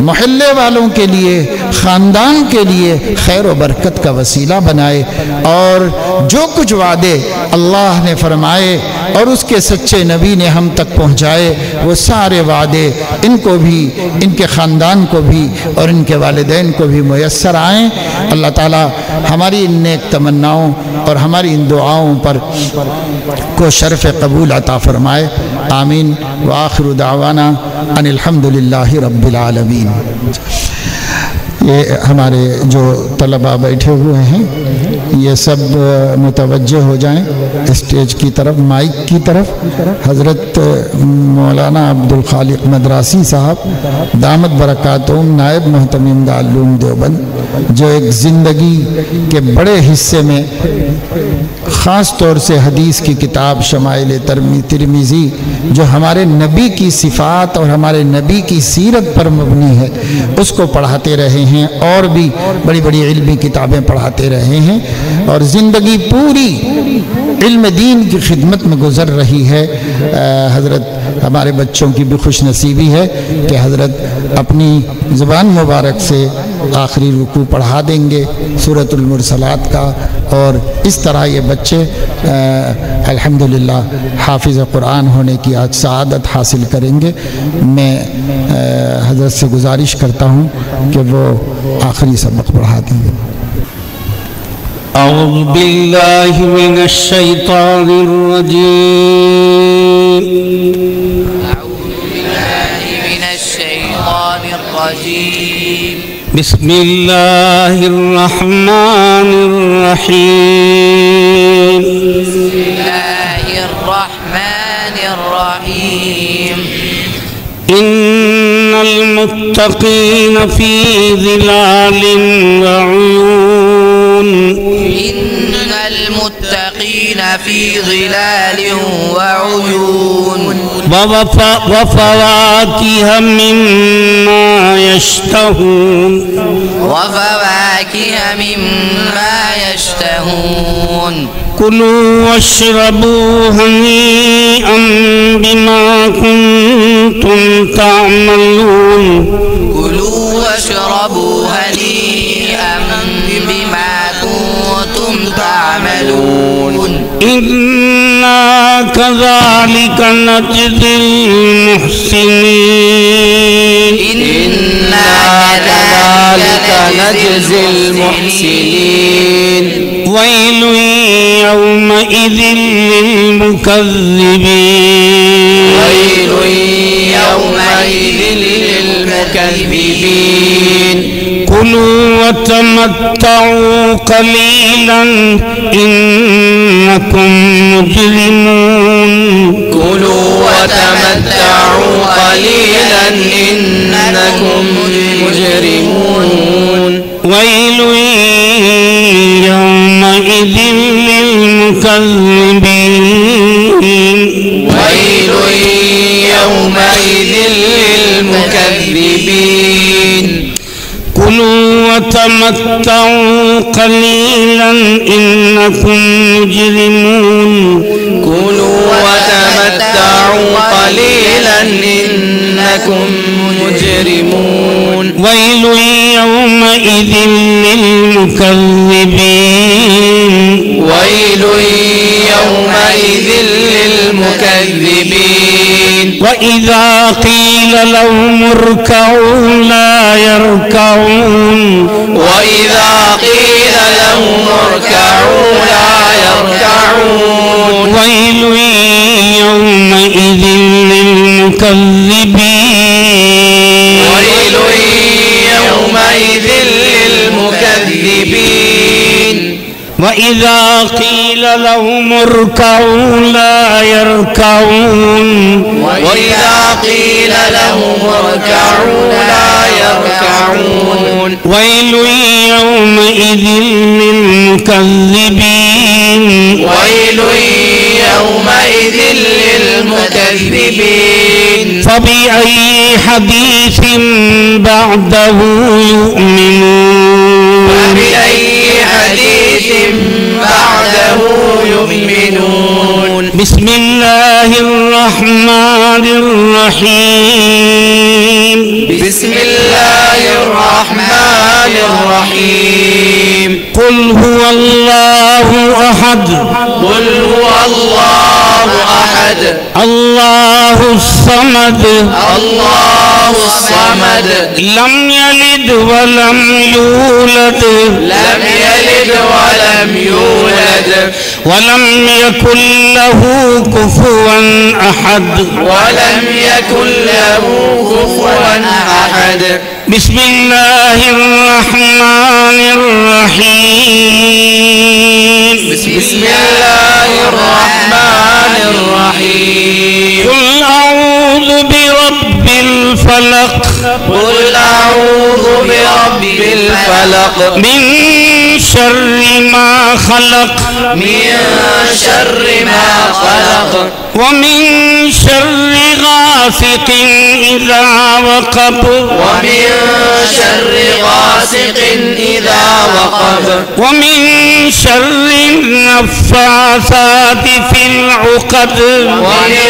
محلے والوں کے لیے، خاندان کے لیے خیر و برکت کا وسیلہ بنائے، اور جو کچھ وعدے اللہ نے فرمائے اور اس کے سچے نبی نے ہم تک پہنچائے، وہ سارے وعدے ان کو بھی، ان کے خاندان کو بھی اور ان کے والدین کو بھی میسر آئیں۔ اللہ تعالیٰ ہماری ان نیک تمناؤں اور ہماری ان دعاؤں پر کو شرف قبول عطا فرمائے، آمین۔ وآخر دعوانا ان الحمدللہ رب العالمین۔ یہ ہمارے جو طلباء بیٹھے ہوئے ہیں یہ سب متوجہ ہو جائیں اسٹیج کی طرف، مائک کی طرف۔ حضرت مولانا عبدالخالق مدراسی صاحب دامت برکاتہم، نائب محتمم دارالعلوم دیوبند، جو ایک زندگی کے بڑے حصے میں خاص طور سے حدیث کی کتاب شمائل ترمذی جو ہمارے نبی کی صفات اور ہمارے نبی کی سیرت پر مبنی ہے اس کو پڑھاتے رہے ہیں، اور بھی بڑی بڑی علمی کتابیں پڑھاتے رہے ہیں، اور زندگی پوری علم دین کی خدمت میں گزر رہی ہے۔ حضرت ہمارے بچوں کی بھی خوش نصیبی ہے کہ حضرت اپنی زبان مبارک سے آخری رکوع پڑھا دیں گے سورۃ المرسلات کا، اور اس طرح یہ بچے الحمدللہ حافظ قرآن ہونے کی آج سعادت حاصل کریں گے۔ میں حضرت سے گزارش کرتا ہوں کہ وہ آخری سبق پڑھا دیں گے۔ اعوذ باللہ من الشیطان الرجیم، اعوذ باللہ من الشیطان الرجیم، بسم اللہ الرحمن الرحیم، بسم اللہ الرحمن الرحیم، ان المتقین فی ظلال وعیون، ان المتقین فی ظلال وعیون، وفواکہ مما یشتہون، وفواکہ مما یشتہون، کلوا واشربوا ہنیئا بما کنتم تعملون، کلوا واشربوا ہنیئا بما کنتم تعملون، يعملون إنا كذلك نجزي المحسنين إنا كذلك نجزي المحسنين ويل يومئذ للمكذبين ويل يومئذ للمكذبين كلوا وتمتعوا قليلا إنكم مجرمون كلوا وتمتعوا قليلا إنكم مجرمون ويل يومئذ للمكذبين ويل يومئذ للمكذبين كلوا وتمتعوا قليلا إنكم مجرمون كلوا وتمتعوا قليلا إنكم مجرمون ويل يومئذ للمكذبين ويل يومئذ للمكذبين وإذا قيل لهم اركعوا لا يركعون وإذا قيل لهم اركعوا لا يركعون ويل يومئذ للمكذبين ويل يومئذ للمكذبين وإذا قيل لهم اركعوا لا يركعون وإذا قيل لهم اركعوا لا يركعون ويل يومئذ للمكذبين ويل يومئذ للمكذبين فبأي حديث بعده يؤمنون فبأي حديث بعده يؤمنون بسم الله الرحمن الرحيم بسم الله الرحمن الرحيم قل هو الله أحد قل هو الله أحد الله الصمد الله الصمد لم يلد ولم يولد لم يلد ولم يولد ولم يكن له كفوا أحد ولم يكن له كفوا أحد بسم الله الرحمن الرحيم بسم الله الرحمن الرحيم قل أعوذ برب الفلق قل أعوذ برب الفلق من شر ما خلق من شر ما خلق ومن شر غاسق إذا وقب ومن شر غاسق إذا وقب ومن شر النفاثات في العقد ومن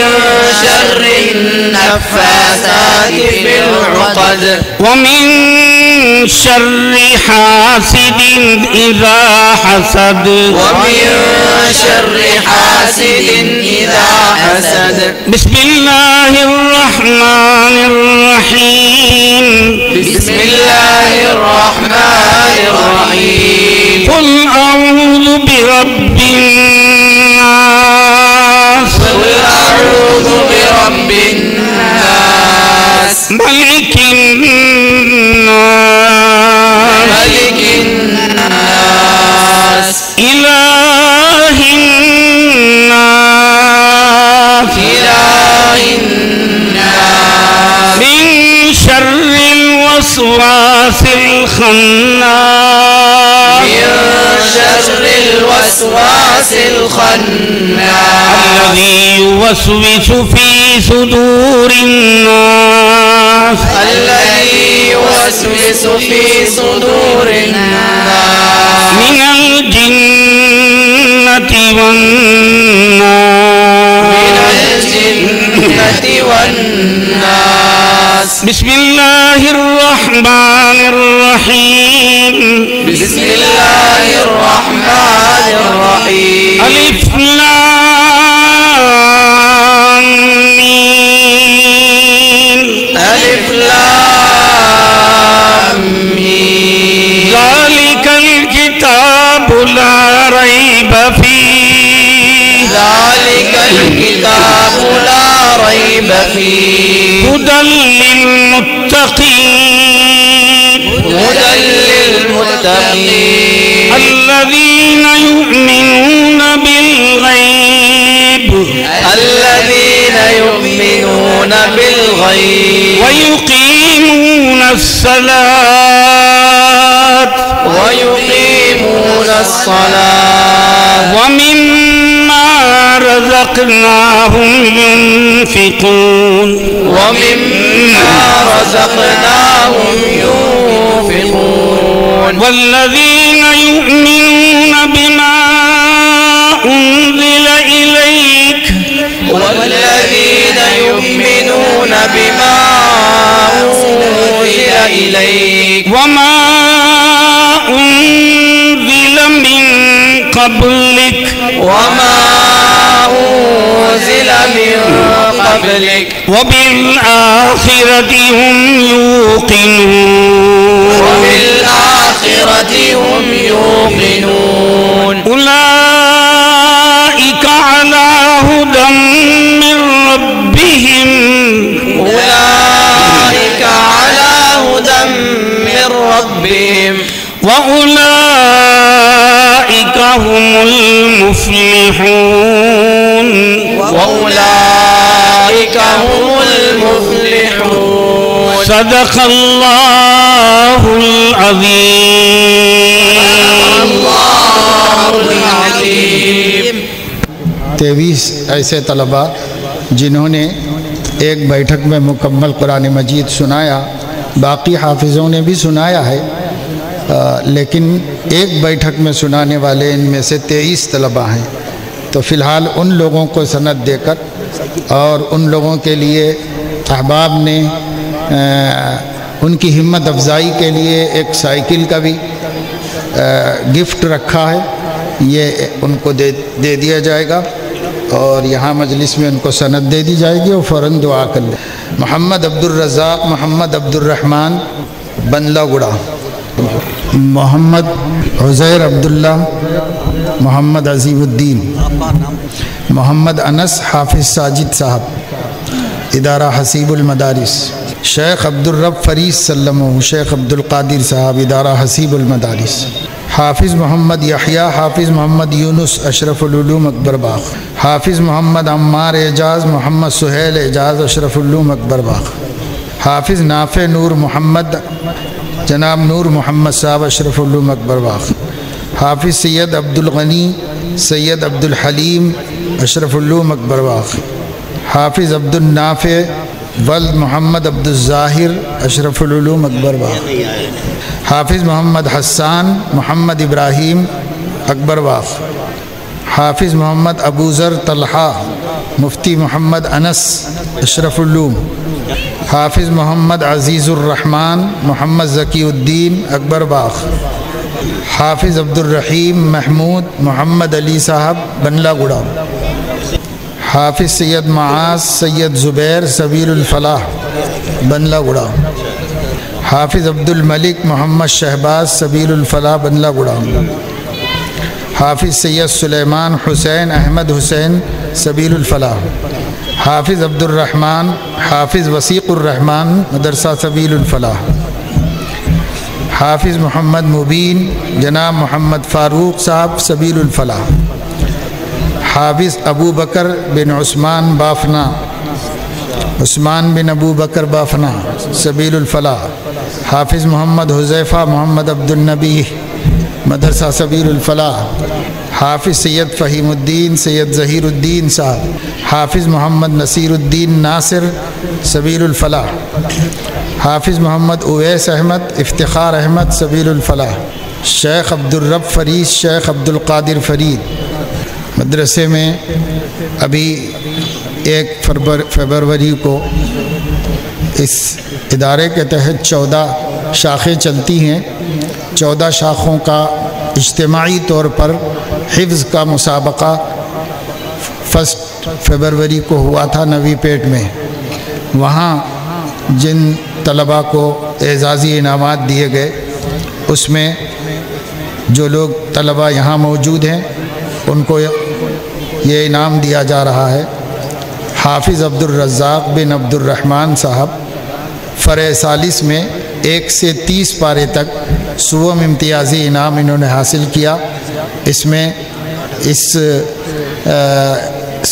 شر النفاثات في العقد ومن شر حاسد إذا حسد ومن شر حاسد إذا حسد بسم الله الرحمن الرحيم بسم الله الرحمن الرحيم قل أعوذ برب الناس قل أعوذ برب الناس ملك الناس ملك الناس إله الناس إله الناس من شر الوسواس الخناس من شر الوسواس الخناس الذي يوسوس في صدور الناس الذي يوسوس في صدور الناس من الجنة والناس من الجنة والناس بسم الله الرحمن الرحيم بسم الله الرحمن الرحيم ألف لام ميم ألف لام ميم ذلك الكتاب لا ريب فيه ذلك الكتاب لا ريب فيه هدى للمتقين هدى للمتقين الذين يؤمنون بالغيب الذين يؤمنون بالغيب ويقيمون الصلاة ويقيمون الصلاة ومما رزقناهم ينفقون ومما رزقناهم ينفقون والذين يؤمنون بما أنزل إليك والذين يؤمنون بما أنزل إليك وما أنزل من قبلك وما أنزل من قبلك وبالآخرة هم يوقنون وبالآخرة هم يوقنون أولئك على هدى من ربهم أولئك على هدى من ربهم وأولئك هم المفلحون وأولئك هم المفلحون صدق الله العظيم الله العظيم 23 ایسے طلباء جنہوں نے ایک بیٹھک میں مکمل قرآن مجید سنایا، باقی حافظوں نے بھی سنایا ہے، لیکن ایک بیٹھک میں سنانے والے ان میں سے 23 طلباء ہیں۔ تو فی الحال ان لوگوں کو سند دے کر اور ان لوگوں کے لیے احباب نے ان کی ہمت افزائی کے لیے ایک سائیکل کا بھی گفٹ رکھا ہے، یہ ان کو دے دیا جائے گا اور یہاں مجلس میں ان کو سند دے دی جائے گی اور فوراً دعا کر لیں۔ محمد عبدالرزاق محمد عبدالرحمن بنلا گڑا، محمد عزیر عبداللہ محمد عظیم الدین، محمد انس حافظ ساجد صاحب ادارہ حسیب المدارس، شیخ عبدالرب فریض سلمہ شیخ عبدالقادر صاحب ادارہ حسیب المدارس، حافظ محمد یحییٰ حافظ محمد یونس اشرف العلوم اکبر باغ، حافظ محمد عمار اعجاز محمد سہیل اعجاز اشرف العلوم اکبر باغ، حافظ نافع نور محمد جناب نور محمد صاحب اشرف العلوم اکبر باغ، حافظ سید عبدالغنی سید عبدالحلیم اشرف العلوم اکبر باغ، حافظ عبدالنافع ولد محمد عبدالظاہر اشرف العلوم اکبر باغ، حافظ محمد حسان محمد ابراہیم اکبر باغ، حافظ محمد ابو ذر طلحہ مفتی محمد انس اشرف العلوم، حافظ محمد عزیز الرحمن محمد ذکی الدین اکبر باغ، حافظ عبدالرحیم محمود محمد علی صاحب بنلا گڑا، حافظ سید معاذ سید زبیر سبیل الفلاح بنلا گڑا، حافظ عبدالملک محمد شہباز سبیل الفلاح بنلا گڑا، حافظ سید سلیمان حسین احمد حسین سبیل الفلاح، حافظ عبدالرحمن حافظ وسیق الرحمن مدرسہ سبیل الفلاح، حافظ محمد مبین جناب محمد فاروق صاحب سبیل الفلاح، حافظ ابو بکر بن عثمان بافنا عثمان بن ابو بکر بافنا سبیل الفلاح، حافظ محمد حذیفہ محمد عبدالنبی مدرسہ سبیل الفلاح، حافظ سید فہیم الدین سید ظہیر الدین صاحب، حافظ محمد نصیر الدین ناصر سبیل الفلاح، حافظ محمد اویس احمد افتخار احمد سبیل الفلاح، شیخ عبدالرب فرید شیخ عبدالقادر فرید۔ مدرسے میں ابھی 1 فروری کو اس ادارے کے تحت 14 شاخیں چلتی ہیں۔ 14 شاخوں کا اجتماعی طور پر حفظ کا مسابقہ 1 فروری کو ہوا تھا نوی پیٹ میں۔ وہاں جن طلباء کو اعزازی انعامات دیے گئے اس میں جو لوگ طلباء یہاں موجود ہیں ان کو یہ انعام دیا جا رہا ہے۔ حافظ عبد الرزاق بن عبد الرحمن صاحب فرع ثالث میں 1 سے 30 پارے تک سوم امتیازی انعام انہوں نے حاصل کیا۔ اس میں اس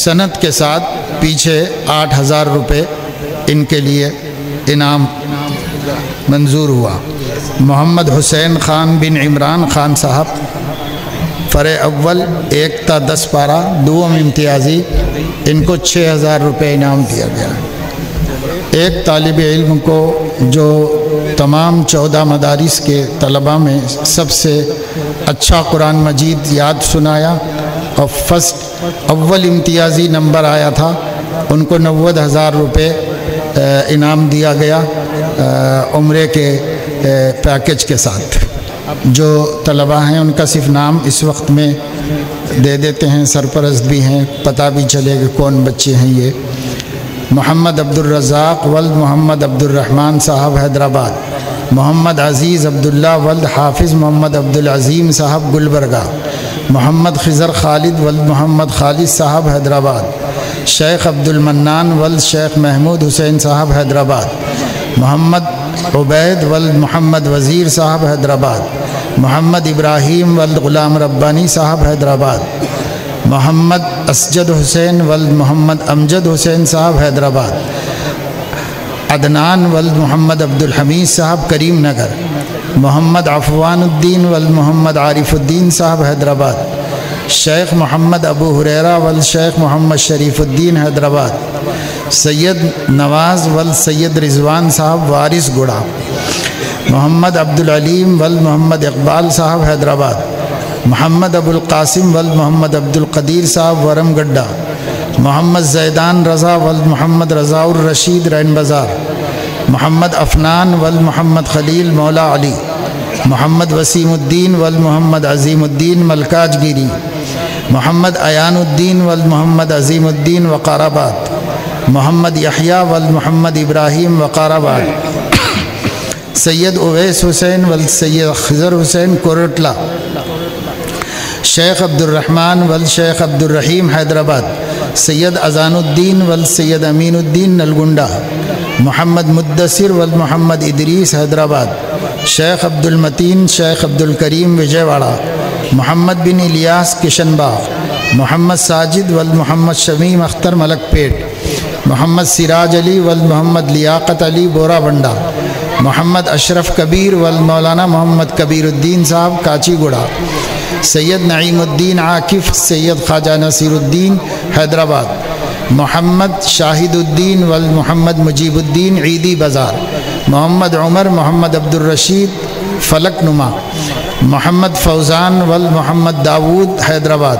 سند کے ساتھ پیچھے 8,000 روپے ان کے لیے انعام منظور ہوا۔ محمد حسین خان بن عمران خان صاحب فرع اول 1 تا 10 پارہ دوم امتیازی، ان کو 6,000 روپے انعام دیا گیا۔ ایک طالب علم کو جو تمام 14 مدارس کے طلباء میں سب سے اچھا قرآن مجید یاد سنایا اور اول امتیازی نمبر آیا تھا، ان کو 90,000 روپے انعام دیا گیا عمرے کے پیکج کے ساتھ۔ جو طلباء ہیں ان کا صرف نام اس وقت میں دے دیتے ہیں، سرپرست بھی ہیں، پتہ بھی چلے کہ کون بچے ہیں یہ۔ محمد عبد الرزاق ولد محمد عبد الرحمن صاحب حیدرآباد۔ محمد عزیز عبداللہ ولد حافظ محمد عبد العظیم صاحب گلبرگہ۔ محمد خضر خالد ولد محمد خالد صاحب حیدرآباد۔ شیخ عبد المنان ولد شیخ محمود حسین صاحب حیدرآباد۔ محمد عبید ولد محمد وزیر صاحب حیدرآباد۔ محمد ابراہیم ولد غلام ربانی صاحب حیدرآباد۔ محمد اسجد حسین ولد محمد امجد حسین صاحب حیدرآباد۔ عدنان ولد محمد عبد الحمید صاحب کریم نگر۔ محمد عفوان الدین ولد محمد عارف الدین صاحب حیدرآباد۔ شیخ محمد ابو ہریرہ ولد شیخ محمد شریف الدین حیدرآباد۔ سید نواز ولد سید رضوان صاحب وارث گڑھا۔ محمد عبد العلیم ولد محمد اقبال صاحب حیدرآباد۔ محمد ابو القاسم ولد محمد عبد القدیر صاحب ورم گڈھا۔ محمد زیدان رضا ولد محمد رضا الرشید رین بازار۔ محمد افنان ولد محمد خلیل مولا علی۔ محمد وسیم الدین ولد محمد عظیم الدین ملکاج گیری۔ محمد ایان الدین ولد محمد عظیم الدین وقار آباد۔ محمد یحییٰ ولد محمد ابراہیم وقار آباد۔ سید اویس حسین ولد سید خضر حسین کوٹلہ۔ شیخ عبد الرحمن ولد شیخ عبد الرحیم حیدرآباد۔ سید اذان الدین ولد سید امین الدین نلگنڈا۔ محمد مدثر ولد محمد ادریس حیدرآباد۔ شیخ عبد المتین شیخ عبد الکریم وجے واڑہ۔ محمد بن الیاس کشن باغ۔ محمد ساجد ولد محمد شمیم اختر ملک پیٹ۔ محمد سراج علی ولد محمد لیاقت علی بورا بنڈا۔ محمد اشرف کبیر ولد مولانا محمد کبیر الدین صاحب کاچی گڑھا۔ سید نعیم الدین عاکف سید خواجہ نصیر الدین حیدرآباد۔ محمد شاہد الدین ولد محمد مجیب الدین عیدی بازار۔ محمد عمر محمد عبد الرشید فلک نما۔ محمد فوزان ولد محمد داود حیدرآباد۔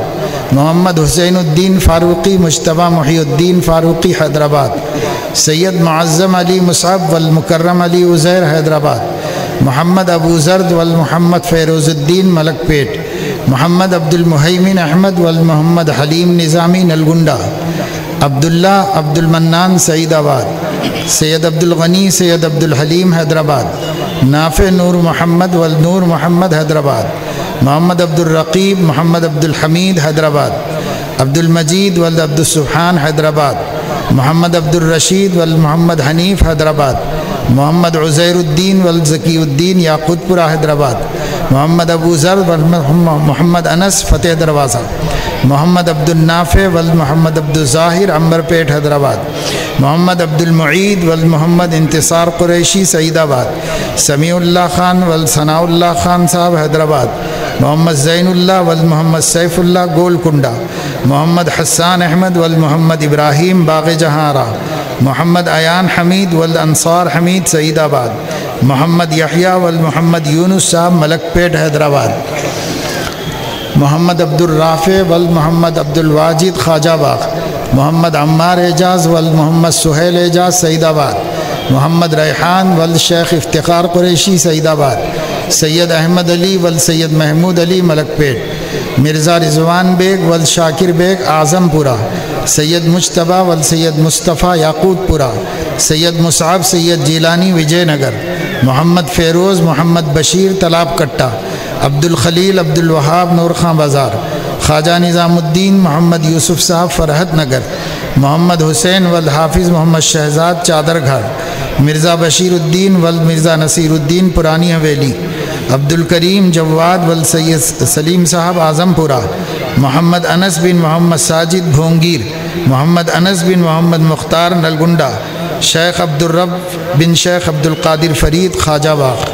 محمد حسین الدین فاروقی مجتبہ محی الدین فاروقی حیدرآباد۔ سید معظم علی مصعب ولد مکرم علی عزیر حیدرآباد۔ محمد ابو زرد ولد محمد فیروز الدین ملک پیٹ۔ محمد عبد المحیمن احمد ولد محمد حلیم نظامی نلگنڈا۔ عبداللہ عبد المنان سعید آباد۔ سید عبد الغنی سید عبد الحلیم حیدرآباد۔ نافع نور محمد ولد نور محمد حیدرآباد۔ محمد عبد الرقیب محمد عبد الحمید حیدرآباد۔ عبد المجید ولد عبد السبحان حیدرآباد۔ محمد عبد الرشید ولد محمد حنیف حیدرآباد۔ محمد عزیر الدین ولد ذکی الدین یاقوت پورہ حیدرآباد۔ محمد ابو ذر ولد محمد انس فتح دروازہ۔ محمد عبد النافع ولد محمد عبد الظاہر عنبر پیٹ حیدرآباد۔ محمد عبد المعید ولد محمد انتصار قریشی سعید آباد۔ سمیع اللہ خان ولد ثناء اللہ خان صاحب حیدرآباد۔ محمد زین اللہ ولد محمد سیف اللہ گولکنڈا۔ محمد حسان احمد ولد محمد ابراہیم باغ جہاں۔ محمد ایان حمید ولد انصار حمید سعید آباد۔ محمد یحییٰ ولد محمد یونس صاحب ملک پیٹ حیدرآباد۔ محمد عبد الرافع ولد محمد عبد الواجد خواجہ باغ۔ محمد عمار اعجاز ولد محمد سہیل اعجاز سعید آباد۔ محمد ریحان ولد شیخ افتخار قریشی سعید آباد، سید احمد علی ولد سید محمود علی ملک پیٹ، مرزا رضوان بیگ ولد شاکر بیگ اعظم پورہ، سید مجتبیٰ ولد سید مصطفیٰ یاقوت پورہ، سید مصعب سید جیلانی وجے نگر، محمد فیروز محمد بشیر تالاب کٹا، عبد الخلیل عبد الوہاب نور خان بازار، خواجہ نظام الدین محمد یوسف صاحب فرحت نگر، محمد حسین ولد حافظ محمد شہزاد چادر گھر، مرزا بشیر الدین ولد مرزا نصیر الدین پرانی حویلی، عبد الکریم جواد ولد سید سلیم صاحب اعظم پورہ، محمد انس بن محمد ساجد بھونگیر، محمد انس بن محمد مختار نلگنڈا، شیخ عبد الرب بن شیخ عبد القادر فرید خواجہ باغ،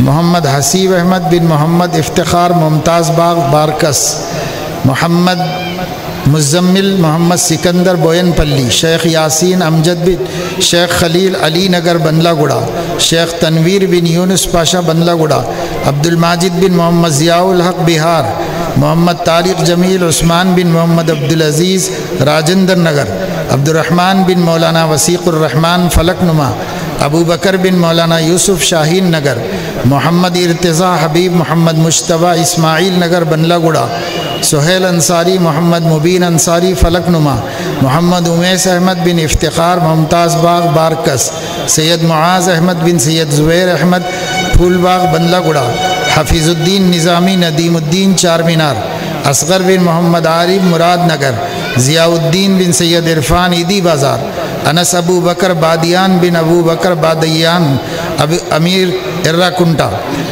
محمد حسیب احمد بن محمد افتخار ممتاز باغ بارکس، محمد مزمل محمد سکندر بوین پلی، شیخ یاسین امجد بن شیخ خلیل علی نگر بندلہ گڑا، شیخ تنویر بن یونس پاشا بندلہ گڑا، عبد الماجد بن محمد ضیاء الحق بہار، محمد طارق جمیل عثمان بن محمد عبدالعزیز راجندر نگر، عبد الرحمن بن مولانا وسیق الرحمن فلک نما، ابو بکر بن مولانا یوسف شاہین نگر، محمد ارتضیٰ حبیب محمد مجتبیٰ اسماعیل نگر بندلہ گڑا، سہیل انصاری محمد مبین انصاری فلک نما، محمد اویس احمد بن افتخار ممتاز باغ بارکس، سید معاذ احمد بن سید زبیر احمد پھول باغ بندلہ گڑا، حفیظ الدین نظامی ندیم الدین چار مینار، اصغر بن محمد عارف مراد نگر، ضیاء الدین بن سید عرفان عیدی بازار، انس ابو بکر بادیان بن ابو بکر بادیان امیر ارہ کنٹا،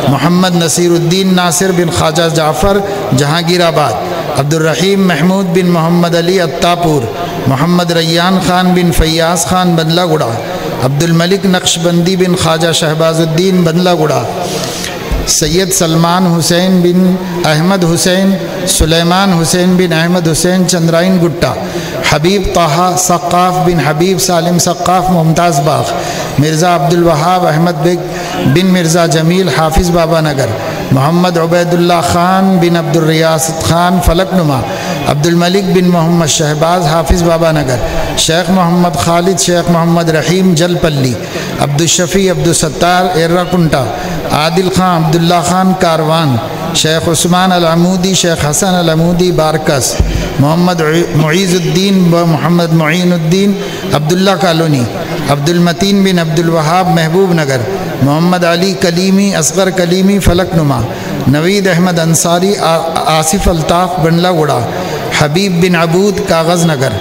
محمد نصیر الدین ناصر بن خواجہ جعفر جہانگیر آباد، عبد الرحیم محمود بن محمد علی عطاپور، محمد ریان خان بن فیاض خان بندلہ گڑا، عبد الملک نقشبندی بن خواجہ شہباز الدین بندلہ گڑا، سید سلمان حسین بن احمد حسین سلیمان حسین بن احمد حسین چندرائن گٹا، حبیب طہ سقاف بن حبیب سالم سقاف ممتاز باغ، مرزا عبد الوہاب احمد بیگ بن مرزا جمیل حافظ بابا نگر، محمد عبید اللہ خان بن عبد الریاست خان فلک نما، عبد الملک بن محمد شہباز حافظ بابا نگر، شیخ محمد خالد شیخ محمد رحیم جل پلی، عبد الشفیع عبد الستار ارہ کنٹا، عادل خان عبداللہ خان کاروان، شیخ عثمان العمودی شیخ حسن العمودی بارکس، محمد معیز الدین محمد معین الدین عبداللہ کالونی، عبد المتین بن عبد الوہاب محبوب نگر، محمد علی کلیمی اصغر کلیمی فلک نما، نوید احمد انصاری آصف الطاف بنڈلہ گڑا، حبیب بن عبود کاغذ نگر،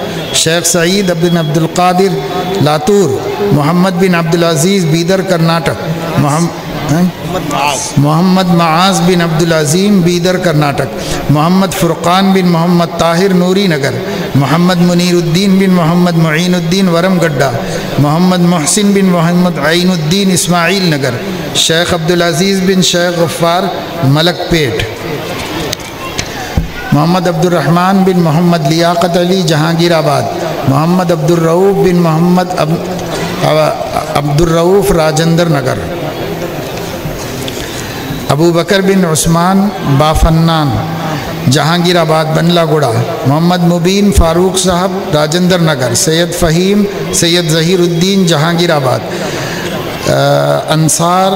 شیخ سعید بن عبد القادر لاتور، محمد بن عبدالعزیز بیدر کرناٹک، محمد معاذ بن عبدالعظیم بیدر کرناٹک، محمد فرقان بن محمد طاہر نوری نگر، محمد منیر الدین بن محمد معین الدین ورم گڈھا، محمد محسن بن محمد عین الدین اسماعیل نگر، شیخ عبدالعزیز بن شیخ غفار ملک پیٹ، محمد عبد الرحمن بن محمد لیاقت علی جہانگیر آباد، محمد عبد الرؤوف بن محمد عبد الرؤوف راجندر نگر، ابو بکر بن عثمان بافنان جہانگیر آباد بنڈلہ گڑا، محمد مبین فاروق صاحب راجندر نگر، سید فہیم سید ظہیر الدین جہانگیر آباد، انصار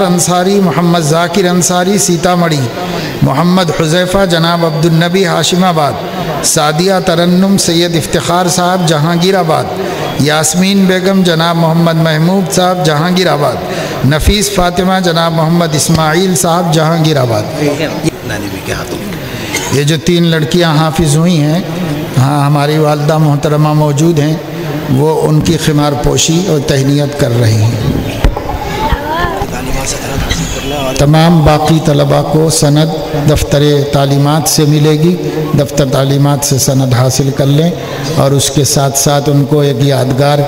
انصاری محمد ذاکر انصاری سیتامڑھی، محمد حذیفہ جناب عبد النبی ہاشم آباد، سعدیہ ترنم سید افتخار صاحب جہانگیر آباد، یاسمین بیگم جناب محمد محمود صاحب جہانگیر آباد، نفیس فاطمہ جناب محمد اسماعیل صاحب جہانگیر آباد۔ یہ جو 3 لڑکیاں حافظ ہوئی ہیں، ہاں ہماری والدہ محترمہ موجود ہیں، وہ ان کی خمار پوشی اور تہنیت کر رہی ہیں۔ تمام باقی طلباء کو سند دفتر تعلیمات سے ملے گی، دفتر تعلیمات سے سند حاصل کر لیں، اور اس کے ساتھ ساتھ ان کو ایک یادگار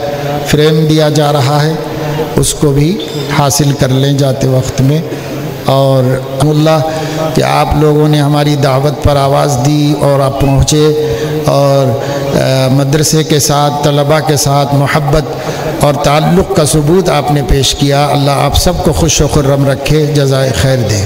فریم دیا جا رہا ہے، اس کو بھی حاصل کر لیں جاتے وقت میں۔ اور اللہ کہ آپ لوگوں نے ہماری دعوت پر آواز دی اور آپ پہنچے، اور مدرسے کے ساتھ طلباء کے ساتھ محبت اور تعلق کا ثبوت آپ نے پیش کیا، اللہ آپ سب کو خوش و خرم رکھے، جزائے خیر دے۔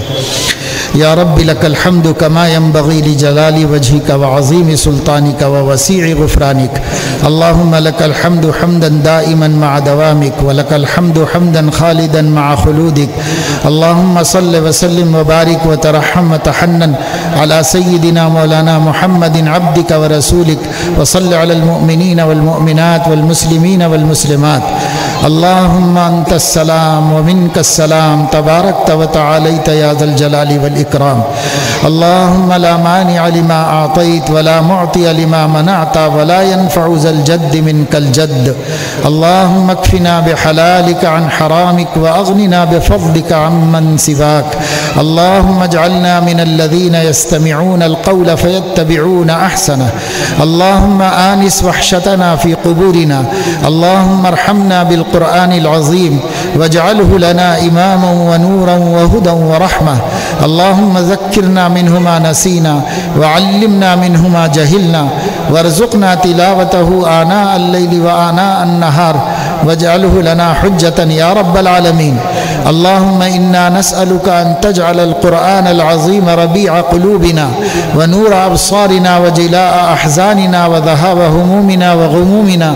یا رب لک الحمد کما ينبغی لجلال وجهک وعظیم سلطانک ووسیع غفرانک، اللہم لک الحمد حمدا دائما مع دوامک ولک الحمد حمدا خالدا مع خلودک، اللہم صل وسلم وبارک وترحم وتحنن على سیدنا مولانا محمد عبدک ورسولک، وصل على المؤمنین والمؤمنات والمسلمین والمسلمات، اللہم انت السلام ومنک السلام، تبارکت وتعالیت یا ذا الجلال والإکرام، اللهم لا مانع لما أعطيت ولا معطي لما منعت ولا ينفع ذا الجد منك الجد، اللهم اكفنا بحلالك عن حرامك وأغننا بفضلك عمن سواك، اللهم اجعلنا من الذين يستمعون القول فيتبعون أحسنه، اللهم آنس وحشتنا في قبورنا، اللهم ارحمنا بالقرآن العظيم واجعله لنا إماما ونورا وهدى ورحمة، اللهم ذكرنا منه ما نسينا وعلمنا منه ما جهلنا وارزقنا تلاوته آناء الليل وآناء النهار واجعله لنا حجة يا رب العالمين، اللهم إنا نسألك أن تجعل القرآن العظيم ربيع قلوبنا ونور أبصارنا وجلاء أحزاننا وذهاب همومنا وغمومنا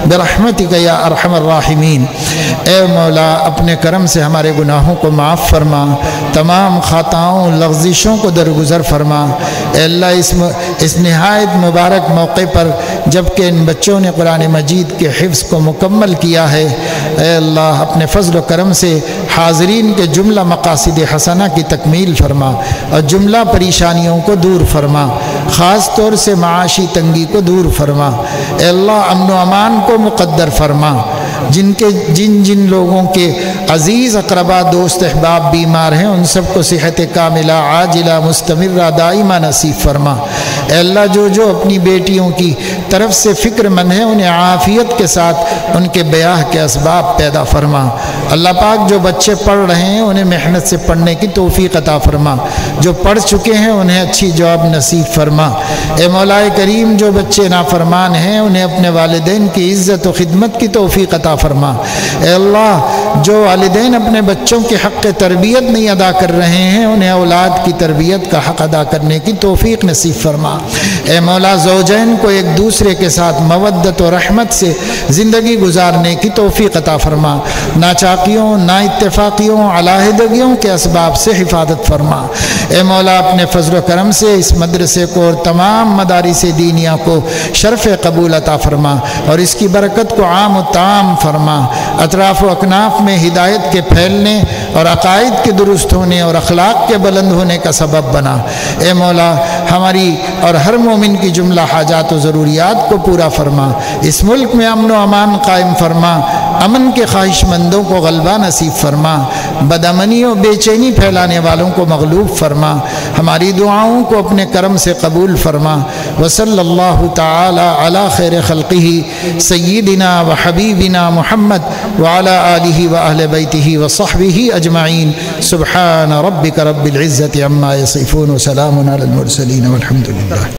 برحمتك يا أرحم الراحمين۔ اے مولا اپنے کرم سے ہمارے گناہوں کو معاف فرما، تمام خطاؤں لغزشوں کو درگزر فرما۔ اے اللہ اس نہایت مبارک موقع پر جب کہ ان بچوں نے قرآن مجید کے حفظ کو مکمل کیا ہے، اے اللہ اپنے فضل و کرم سے حاضرین کے جملہ مقاصد حسنہ کی تکمیل فرما اور جملہ پریشانیوں کو دور فرما، خاص طور سے معاشی تنگی کو دور فرما۔ اے اللہ امن و امان کو مقدر فرما، جن لوگوں کے عزیز اقربا دوست احباب بیمار ہیں ان سب کو صحت کاملہ عاجلہ مستمرہ دائمہ نصیب فرما۔ اے اللہ جو اپنی بیٹیوں کی طرف سے فکر مند ہیں انہیں عافیت کے ساتھ ان کے بیاہ کے اسباب پیدا فرما۔ اللہ پاک جو بچے پڑھ رہے ہیں انہیں محنت سے پڑھنے کی توفیق عطا فرما، جو پڑھ چکے ہیں انہیں اچھی جواب نصیب فرما۔ اے مولا کریم جو بچے نافرمان ہیں انہیں اپنے والدین کی عزت و خدمت کی توفیق عطا فرما۔ اے اللہ جو والدین اپنے بچوں کے حق تربیت نہیں ادا کر رہے ہیں انہیں اولاد کی تربیت کا حق ادا کرنے کی توفیق نصیب فرما۔ اے مولا زوجین کو ایک دوسرے کے ساتھ مودت و رحمت سے زندگی گزارنے کی توفیق عطا فرما، ناچاکیوں نا اتفاقیوں علیحدگیوں کے اسباب سے حفاظت فرما۔ اے مولا اپنے فضل و کرم سے اس مدرسے کو اور تمام مدارس دینیہ کو شرف قبول عطا فرما اور اس کی برکت کو عام و تام فرما، اطراف و اکناف میں ہدایت کے پھیلنے اور عقائد کے درست ہونے اور اخلاق کے بلند ہونے کا سبب بنا۔ اے مولا ہماری اور ہر مومن کی جملہ حاجات و ضروریات کو پورا فرما، اس ملک میں امن و امان قائم فرما، امن کے خواہش مندوں کو غلبہ نصیب فرما، بدامنی و بے چینی پھیلانے والوں کو مغلوب فرما، ہماری دعاؤں کو اپنے کرم سے قبول فرما۔ وصلی اللہ تعالی علی خیر خلقہ سیدنا و حبیبنا محمد وعلی آلہ و اہل بیتہ و صحبہ اجمعین، سبحان ربک رب العزت عما یصفون وسلام علی المرسلین والحمد للہ۔